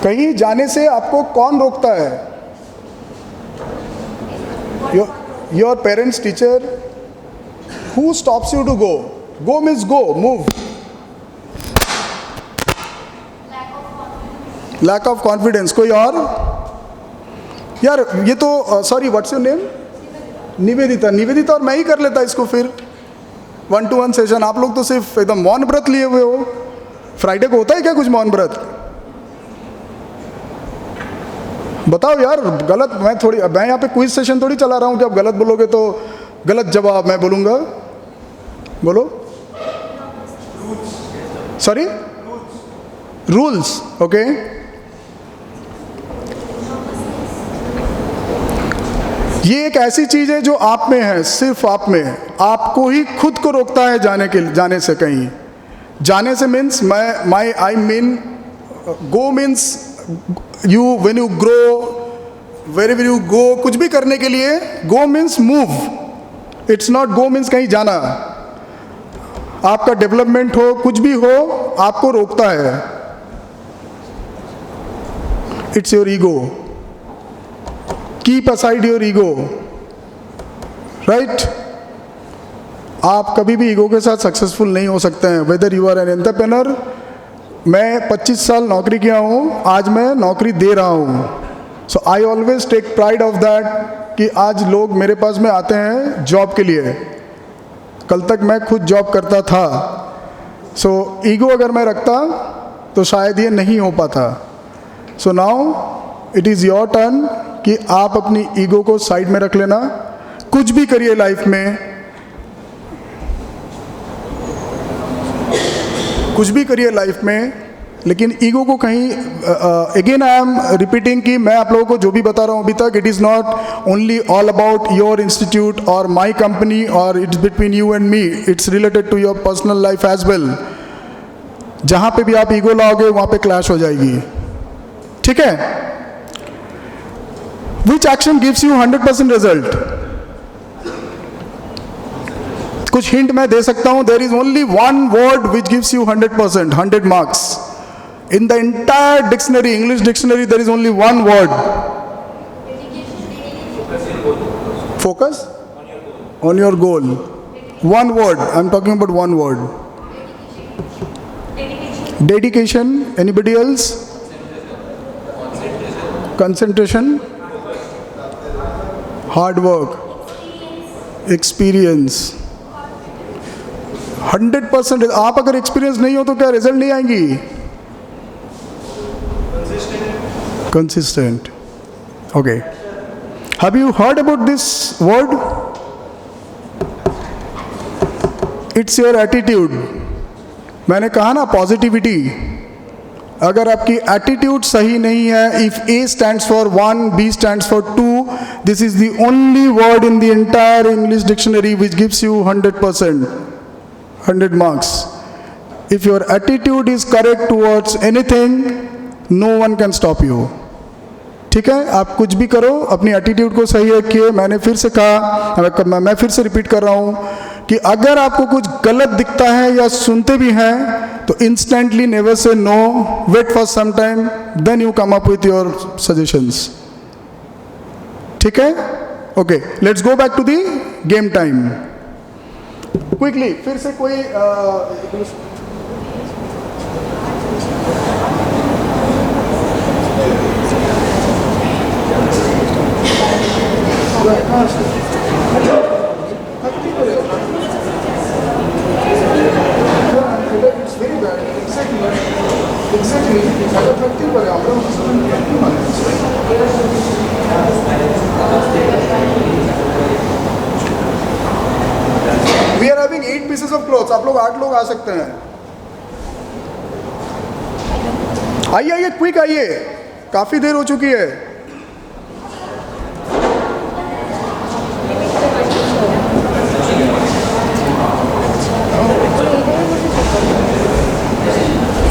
कहीं जाने से आपको कौन रोकता है? Your parents, teacher, who stops you to go? Go means go, move. Lack of confidence. कोई और? यार ये तो sorry, what's your name? Nivedita. Nivedita और मैं ही कर लेता इसको फिर 1-to-1 सेशन। आप लोग तो सिर्फ एकदम मौन व्रत लिए हुए हो। फ्राइडे को होता है क्या कुछ मौन व्रत? बताओ यार, गलत, मैं यहाँ पे क्विज सेशन थोड़ी चला रहा हूँ कि आप गलत बोलोगे तो गलत जवाब मैं बोलूँगा। बोलो, सॉरी, रूल्स, ओके। ये एक ऐसी चीज है जो आप में है, सिर्फ आप में है, आपको ही खुद को रोकता है जाने से कहीं। जाने से means I mean go means you, when you grow, wherever you go, कुछ भी करने के लिए go means move, it's not go means कहीं जाना। आपका डेवलपमेंट हो, कुछ भी हो, आपको रोकता है, it's your ego. Keep aside your ego, right. आप कभी भी ईगो के साथ सक्सेसफुल नहीं हो सकते हैं, whether you are an entrepreneur. मैं 25 साल नौकरी किया हूँ, आज मैं नौकरी दे रहा हूँ। So I always take pride of that कि आज लोग मेरे पास में आते हैं जॉब के लिए, कल तक मैं खुद जॉब करता था। सो ईगो अगर मैं रखता तो शायद ये नहीं हो पाता। So now it is your turn कि आप अपनी ईगो को साइड में रख लेना, कुछ भी करिए लाइफ में, कुछ भी करिए लाइफ में, लेकिन ईगो को कहीं, अगेन आई एम रिपीटिंग कि मैं आप लोगों को जो भी बता रहा हूँ अभी तक, it is not only all about your institute और माई कंपनी और it's between you and me, it's related to your personal life as well. जहाँ पे भी आप ईगो लाओगे वहाँ पे क्लैश हो जाएगी, ठीक है। Which action gives you 100% result? कुछ हिंट मैं दे सकता हूं। There is only one word which gives you 100%, 100 marks in the entire dictionary, English dictionary. There is only one word, focus on your goal. One word, I am talking about one word, dedication. Anybody else? Concentration, hard work, experience. 100%। आप अगर experience नहीं हो तो क्या result नहीं आएंगी? Consistent, okay. Have you heard about this word? It's your attitude. मैंने कहा ना, पॉजिटिविटी। अगर आपकी एटीट्यूड सही नहीं है, if A stands for 1, B stands for 2, this is the only word in the entire English dictionary which gives you 100%, 100 marks. If your attitude is correct towards anything, no one can stop you. ठीक है, आप कुछ भी करो, अपनी attitude को सही रखिए। मैंने फिर से कहा, मैं फिर से रिपीट कर रहा हूँ कि अगर आपको कुछ गलत दिखता है या सुनते भी हैं तो instantly never say no, wait for some time, then you come up with your suggestions. ठीक है, okay. Let's go back to the game time quickly. फिर से कोई We are having 8 pieces of clothes. आप लोग 8 लोग आ सकते हैं। आइए आइए, क्विक आइए, काफी देर हो चुकी है।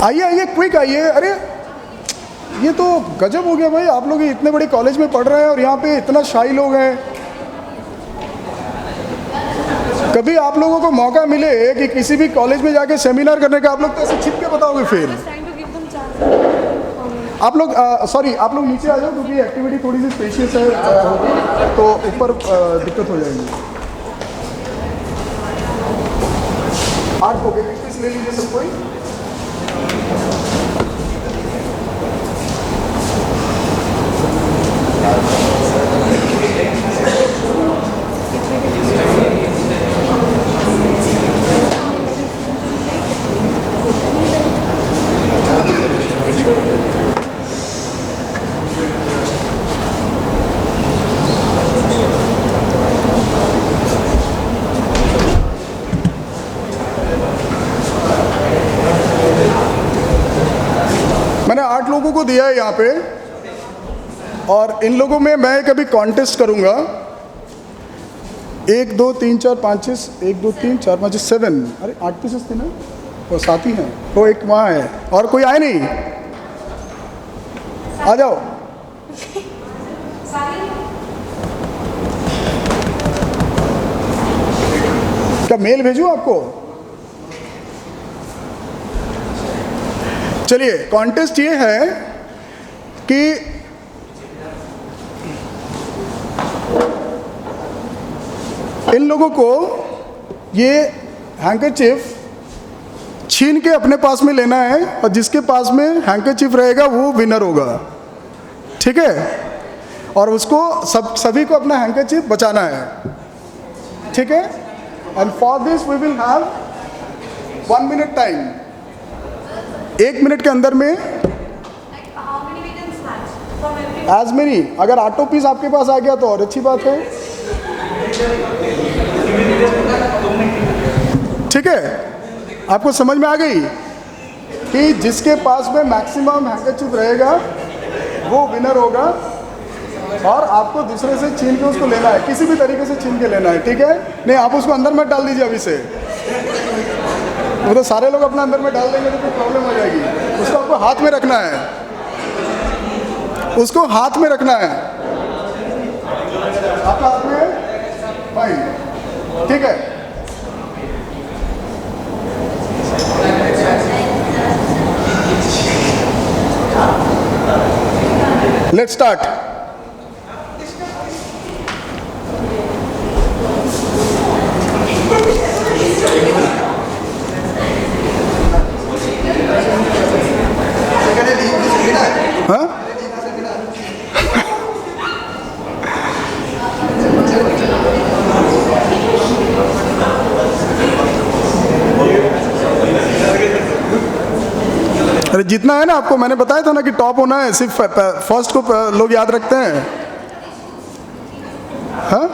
आइए आइए, क्विक आइए। अरे ये तो गजब हो गया भाई, आप लोग इतने बड़े कॉलेज में पढ़ रहे हैं और यहाँ पे इतना शाही लोग हैं। कभी आप लोगों को मौका मिले कि किसी भी कॉलेज में जाके सेमिनार करने का, आप लोग तो ऐसे छिप के बताओगे फिर। आप लोग सॉरी, आप लोग नीचे आ जाओ क्योंकि एक्टिविटी थोड़ी सी स्पेशियस है, तो ऊपर दिक्कत हो जाएगी। 8 हो गए, ले लीजिए सब कोई। लोगों को दिया है यहाँ पे, और इन लोगों में मैं कभी कॉन्टेस्ट करूँगा। 1 2 3 4 5 6 1 2 3 4 5 6 7, अरे 8 पीसेस थे ना, वो साथी हैं, तो एक वहाँ है और कोई आए नहीं, आ जाओ। क्या मेल भेजूं आपको? चलिए, कॉन्टेस्ट ये है कि इन लोगों को ये हैंकरचिफ छीन के अपने पास में लेना है, और जिसके पास में हैंकरचिफ रहेगा वो विनर होगा, ठीक है? और उसको सभी को अपना हैंकरचिफ बचाना है, ठीक है? And for this we will have 1 minute time. 1 minute के अंदर में एज मेनी, अगर ऑटो पीस आपके पास आ गया तो और अच्छी बात है, ठीक है? आपको समझ में आ गई कि जिसके पास में मैक्सिमम हैंकरचिफ रहेगा वो विनर होगा, और आपको दूसरे से छीन के उसको लेना है, किसी भी तरीके से छीन के लेना है, ठीक है? नहीं, आप उसको अंदर मत डाल दीजिए अभी से, वो तो सारे लोग अपना अंदर में डाल देंगे तो फिर प्रॉब्लम हो जाएगी। उसको आपको हाथ में रखना है, उसको हाथ में रखना है, आपका हाथ में, फाइन, ठीक है? Let's start. हाँ? अरे जितना है ना, आपको मैंने बताया था ना कि टॉप होना है, सिर्फ फर्स्ट को लोग याद रखते हैं। हाँ?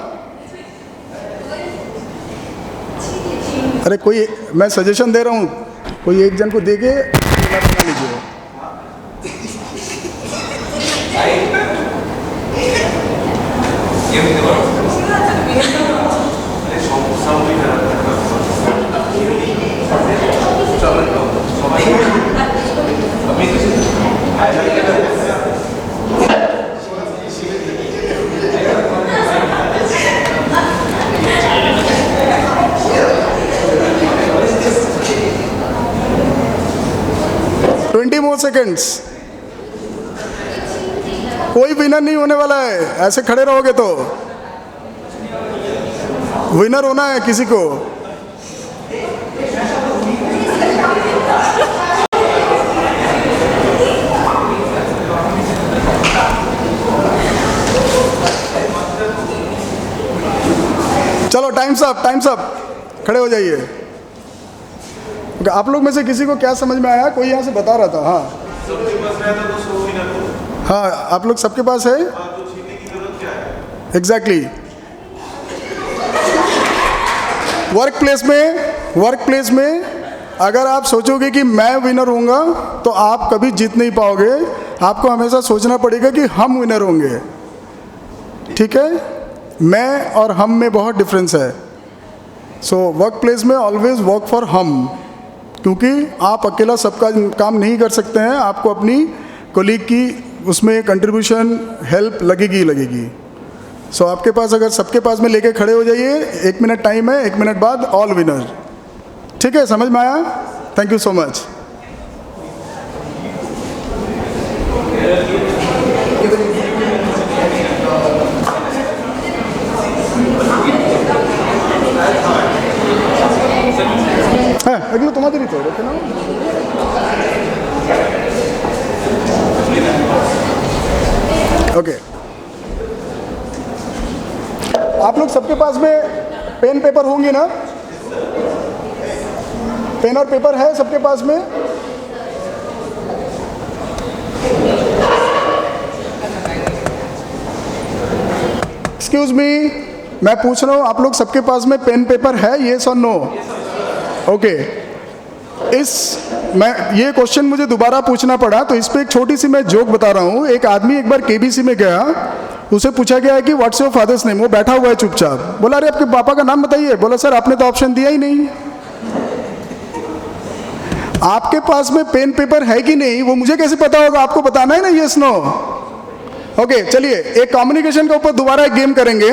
अरे कोई, मैं सजेशन दे रहा हूँ, कोई एक जन को दे के बना लीजिए। more seconds. कोई विनर नहीं होने वाला है, ऐसे खड़े रहोगे तो। विनर होना है किसी को। चलो टाइम्स अप, टाइम्स अप, खड़े हो जाइए। आप लोग में से किसी को क्या समझ में आया? कोई यहाँ से बता रहा था। हाँ हाँ, आप लोग सबके पास है एग्जैक्टली। वर्क प्लेस में अगर आप सोचोगे कि मैं विनर होऊंगा तो आप कभी जीत नहीं पाओगे। आपको हमेशा सोचना पड़ेगा कि हम विनर होंगे। ठीक है, मैं और हम में बहुत डिफरेंस है। सो वर्क प्लेस में ऑलवेज वर्क फॉर हम, क्योंकि आप अकेला सबका काम नहीं कर सकते हैं। आपको अपनी कोलीग की उसमें कंट्रीब्यूशन, हेल्प लगेगी लगेगी। सो आपके पास, अगर सबके पास में लेके खड़े हो जाइए। 1 मिनट टाइम है, 1 मिनट बाद ऑल विनर। ठीक है, समझ में आया? Thank you so much. हाँ, अगले तुम्हारी तो देखे ना। ओके, आप लोग सबके पास में पेन पेपर होंगे ना? पेन और पेपर है सबके पास में? एक्सक्यूज मी, मैं पूछ रहा हूं, आप लोग सबके पास में पेन पेपर है? येस और नो? ओके, मैं ये क्वेश्चन मुझे दोबारा पूछना पड़ा, तो इस पे एक छोटी सी मैं जोक बता रहा हूँ। एक आदमी एक बार केबीसी में गया, उसे पूछा गया कि व्हाट्स योर फादर्स नेम। वो बैठा हुआ है चुपचाप, बोला अरे आपके पापा का नाम बताइए। बोला सर आपने तो ऑप्शन दिया ही नहीं। आपके पास में पेन पेपर है कि नहीं वो मुझे कैसे पता होगा, आपको बताना है ना, यस नो। ओके चलिए एक कम्युनिकेशन के ऊपर दोबारा एक गेम करेंगे।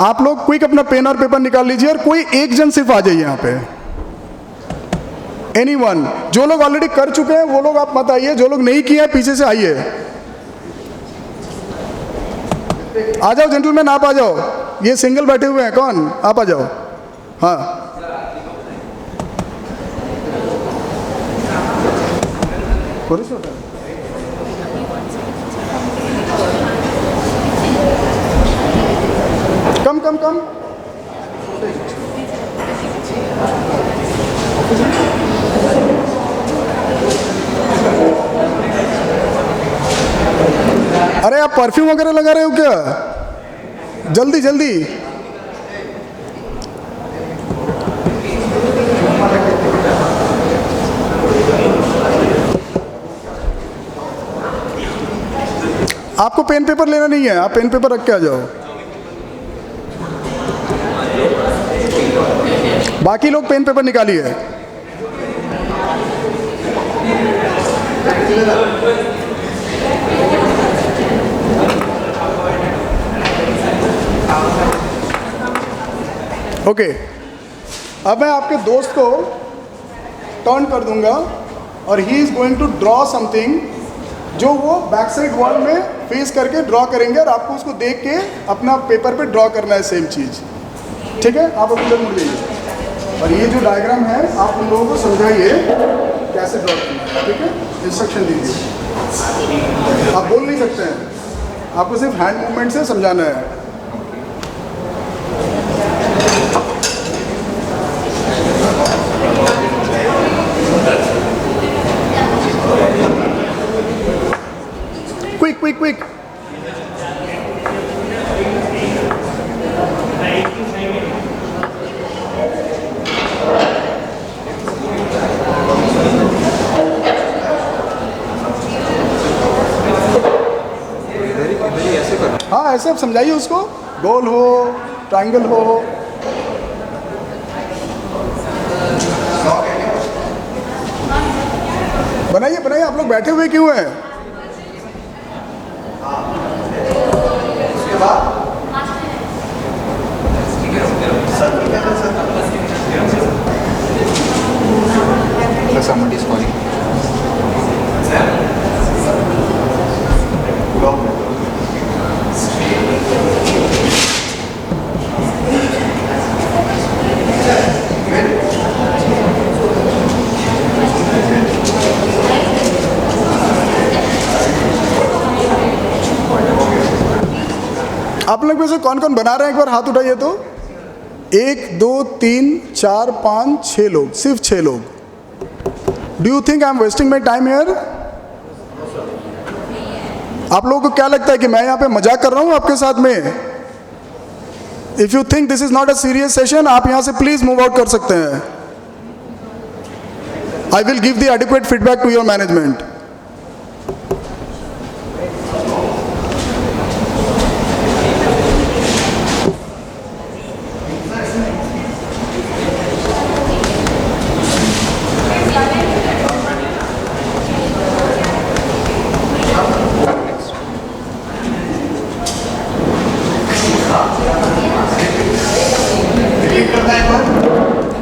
आप लोग क्विक अपना पेन और पेपर निकाल लीजिए और कोई एक जन सिर्फ आ जाइए यहाँ पे। एनीवन, जो लोग ऑलरेडी कर चुके हैं वो लोग आप मत आइए, जो लोग नहीं किए हैं पीछे से आइए। आ जाओ जेंटलमैन, आप आ जाओ। ये सिंगल बैठे हुए हैं, कौन, आप आ जाओ। हाँ कम कम कम। अरे आप परफ्यूम वगैरह लगा रहे हो क्या? जल्दी जल्दी। आपको पेन पेपर लेना नहीं है, आप पेन पेपर रख के आ जाओ। बाकी लोग पेन पेपर निकालिए। ओके अब मैं आपके दोस्त को टर्न कर दूंगा और he is going to draw something जो वो बैक साइड वॉल में फेस करके ड्रॉ करेंगे और आपको उसको देख के अपना पेपर पे ड्रॉ करना है सेम चीज़। ठीक है, आप अपने मुड़ जाइए और ये जो डायग्राम है आप उन लोगों को समझाइए कैसे ड्रॉ करना है। ठीक है, इंस्ट्रक्शन दीजिए। आप बोल नहीं सकते हैं, आपको सिर्फ हैंड मूवमेंट से समझाना है। Quick quick quick. हाँ ऐसे आप समझाइए उसको, गोल हो ट्रायंगल हो। बनाइए बनाइए, आप लोग बैठे हुए क्यों हैं? Somebody is calling. आप लोग में से कौन कौन बना रहे हैं एक बार हाथ उठाइए तो। 1 2 3 4 5 6 लोग, सिर्फ 6 लोग। Do you think I am wasting my time here? आप लोगों को क्या लगता है कि मैं यहाँ पे मजाक कर रहा हूँ आपके साथ में? If you think this is not a serious session, आप यहाँ से प्लीज मूव आउट कर सकते हैं। I will give the adequate feedback to your management.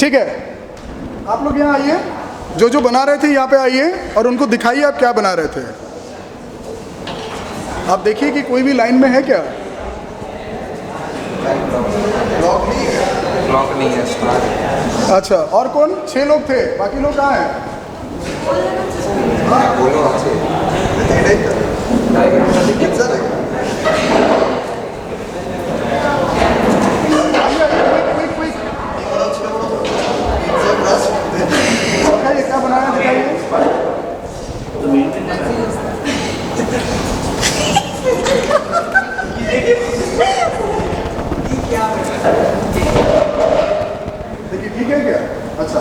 ठीक है, आप लोग यहाँ आइए, जो जो बना रहे थे यहाँ पे आइए और उनको दिखाइए आप क्या बना रहे थे। आप देखिए कि कोई भी लाइन में है क्या? ब्लॉक नहीं है, स्टार। अच्छा, और कौन? 6 लोग थे, बाकी लोग कहाँ हैं? बोलो आपसे। दिखाइए क्या बनाया, दिखाइए। देखिए ठीक है क्या? अच्छा,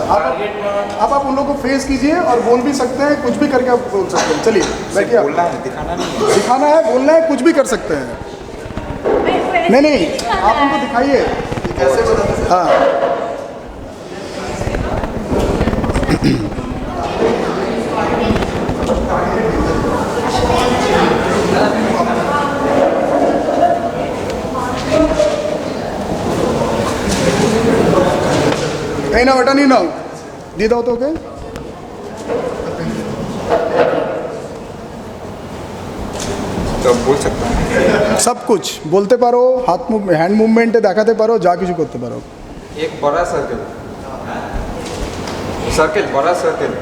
आप उन लोगों को फेस कीजिए और बोल भी सकते हैं, कुछ भी करके आप बोल सकते हैं। चलिए बैठिए। आप बोलना है, दिखाना नहीं है। दिखाना है, बोलना है, कुछ भी कर सकते हैं। नहीं, आप उनको दिखाइए कैसे बताते हैं। हाँ, कहीं ना बेटा, नहीं ना दी दो तो क्या तो बोल सकता हूँ। सब कुछ बोलते पारो, हाथ मूव हैंड मूवमेंट देखाते पारो, जा কিছু করতে পারো। एक बड़ा सर्कल, बड़ा सर्कल,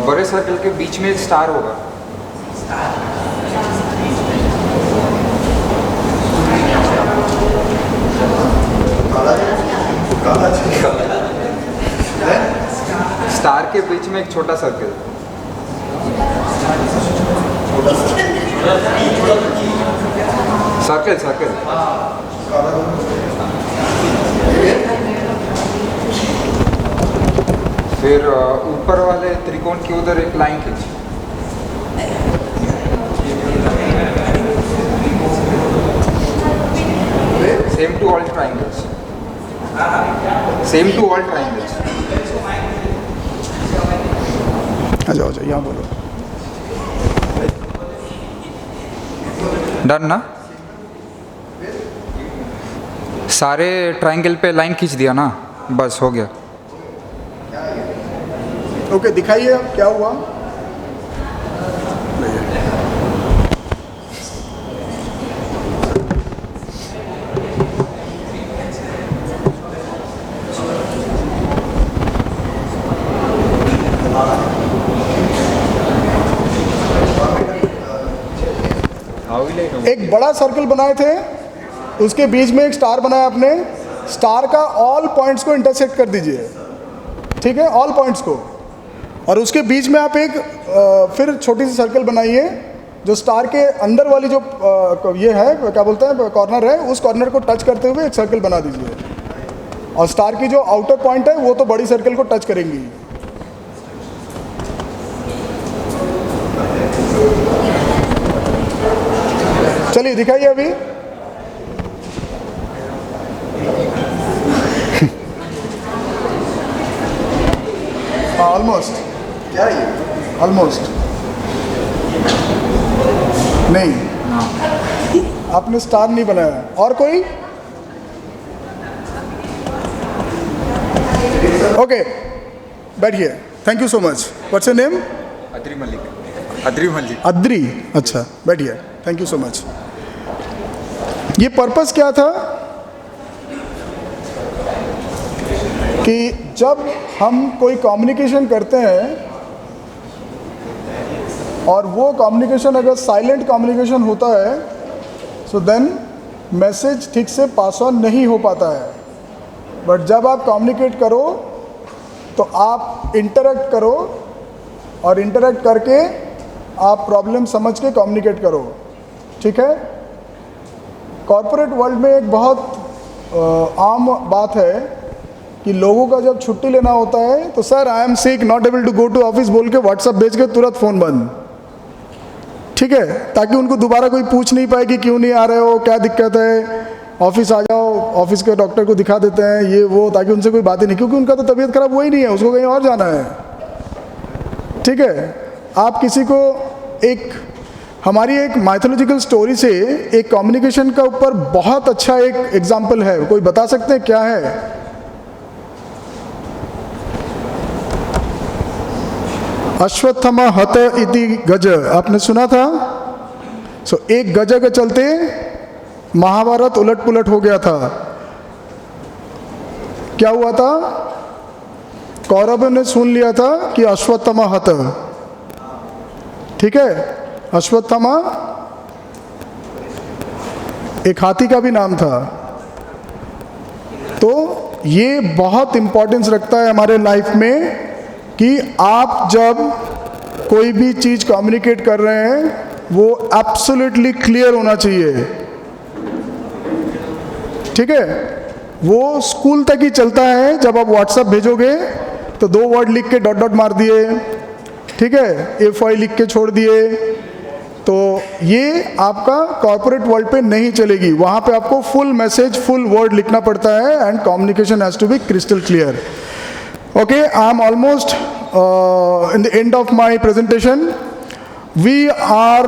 बड़े सर्कल के बीच में एक स्टार होगा। स्टार के बीच में एक छोटा सर्कल। सर्कल फिर ऊपर वाले त्रिकोण के उधर एक लाइन खींच। सेम टू ऑल ट्राइंगल्स, आ जाओ यहाँ बोलो। डन ना? सारे ट्राइंगल पे लाइन खींच दिया ना, बस हो गया। ओके, दिखाइए अब क्या हुआ। एक बड़ा सर्कल बनाए थे, उसके बीच में एक स्टार बनाया आपने। स्टार का ऑल पॉइंट्स को इंटरसेक्ट कर दीजिए, ठीक है, ऑल पॉइंट्स को। और उसके बीच में आप एक फिर छोटी सी सर्कल बनाइए, जो स्टार के अंदर वाली जो ये है, क्या बोलते हैं, कॉर्नर है, उस कॉर्नर को टच करते हुए एक सर्कल बना दीजिए। और स्टार की जो आउटर पॉइंट है वो तो बड़ी सर्कल को टच करेंगी। चलिए दिखाइए अभी। ऑलमोस्ट, क्या है ये? ऑलमोस्ट नहीं, आपने स्टार नहीं बनाया। और कोई? ओके, बैठिए। Thank you so much. What's your name? Adraee Malik. Adraee, अच्छा, बैठिए। Thank you so much. ये पर्पस क्या था कि जब हम कोई कम्युनिकेशन करते हैं और वो कम्युनिकेशन अगर साइलेंट कम्युनिकेशन होता है, सो देन मैसेज ठीक से पास ऑन नहीं हो पाता है। बट जब आप कम्युनिकेट करो तो आप इंटरेक्ट करो, और इंटरेक्ट करके आप प्रॉब्लम समझ के कम्युनिकेट करो, ठीक है। कॉर्पोरेट वर्ल्ड में एक बहुत आम बात है कि लोगों का जब छुट्टी लेना होता है तो sir I am sick, not able to go to office बोल के व्हाट्सएप भेज के तुरंत फ़ोन बंद, ठीक है, ताकि उनको दोबारा कोई पूछ नहीं पाए कि क्यों नहीं आ रहे हो, क्या दिक्कत है, ऑफिस आ जाओ, ऑफिस के डॉक्टर को दिखा देते हैं, ये वो, ताकि उनसे कोई बात ही नहीं, क्योंकि उनका तो तबीयत खराब हुआ ही नहीं है, उसको कहीं और जाना है, ठीक है। आप किसी को हमारी एक माइथोलॉजिकल स्टोरी से एक कम्युनिकेशन का ऊपर बहुत अच्छा एक एग्जाम्पल है, कोई बता सकते हैं क्या है? अश्वत्थामा हत इति गज, आपने सुना था? एक गज के चलते महाभारत उलट पुलट हो गया था। क्या हुआ था? कौरवों ने सुन लिया था कि अश्वत्थामा हत, ठीक है। अश्वत्थामा एक हाथी का भी नाम था। तो ये बहुत इंपॉर्टेंस रखता है हमारे लाइफ में कि आप जब कोई भी चीज़ कम्युनिकेट कर रहे हैं वो एब्सोल्युटली क्लियर होना चाहिए, ठीक है। वो स्कूल तक ही चलता है। जब आप व्हाट्सएप भेजोगे तो 2 वर्ड लिख के डॉट डॉट मार दिए, ठीक है, A5 लिख के छोड़ दिए, तो ये आपका कॉर्पोरेट वर्ल्ड पे नहीं चलेगी। वहाँ पे आपको फुल मैसेज, फुल वर्ड लिखना पड़ता है and communication has to be crystal clear. Okay, I am almost in the end of my presentation. We are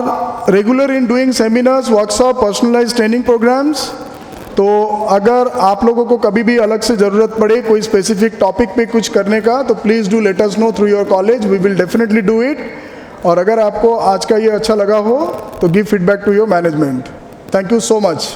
regular in doing seminars, workshop, personalized training programs. तो अगर आप लोगों को कभी भी अलग से ज़रूरत पड़े कोई स्पेसिफिक टॉपिक पे कुछ करने का, तो please do let us know through your college, we will definitely do it. और अगर आपको आज का ये अच्छा लगा हो तो give feedback to your management. Thank you so much.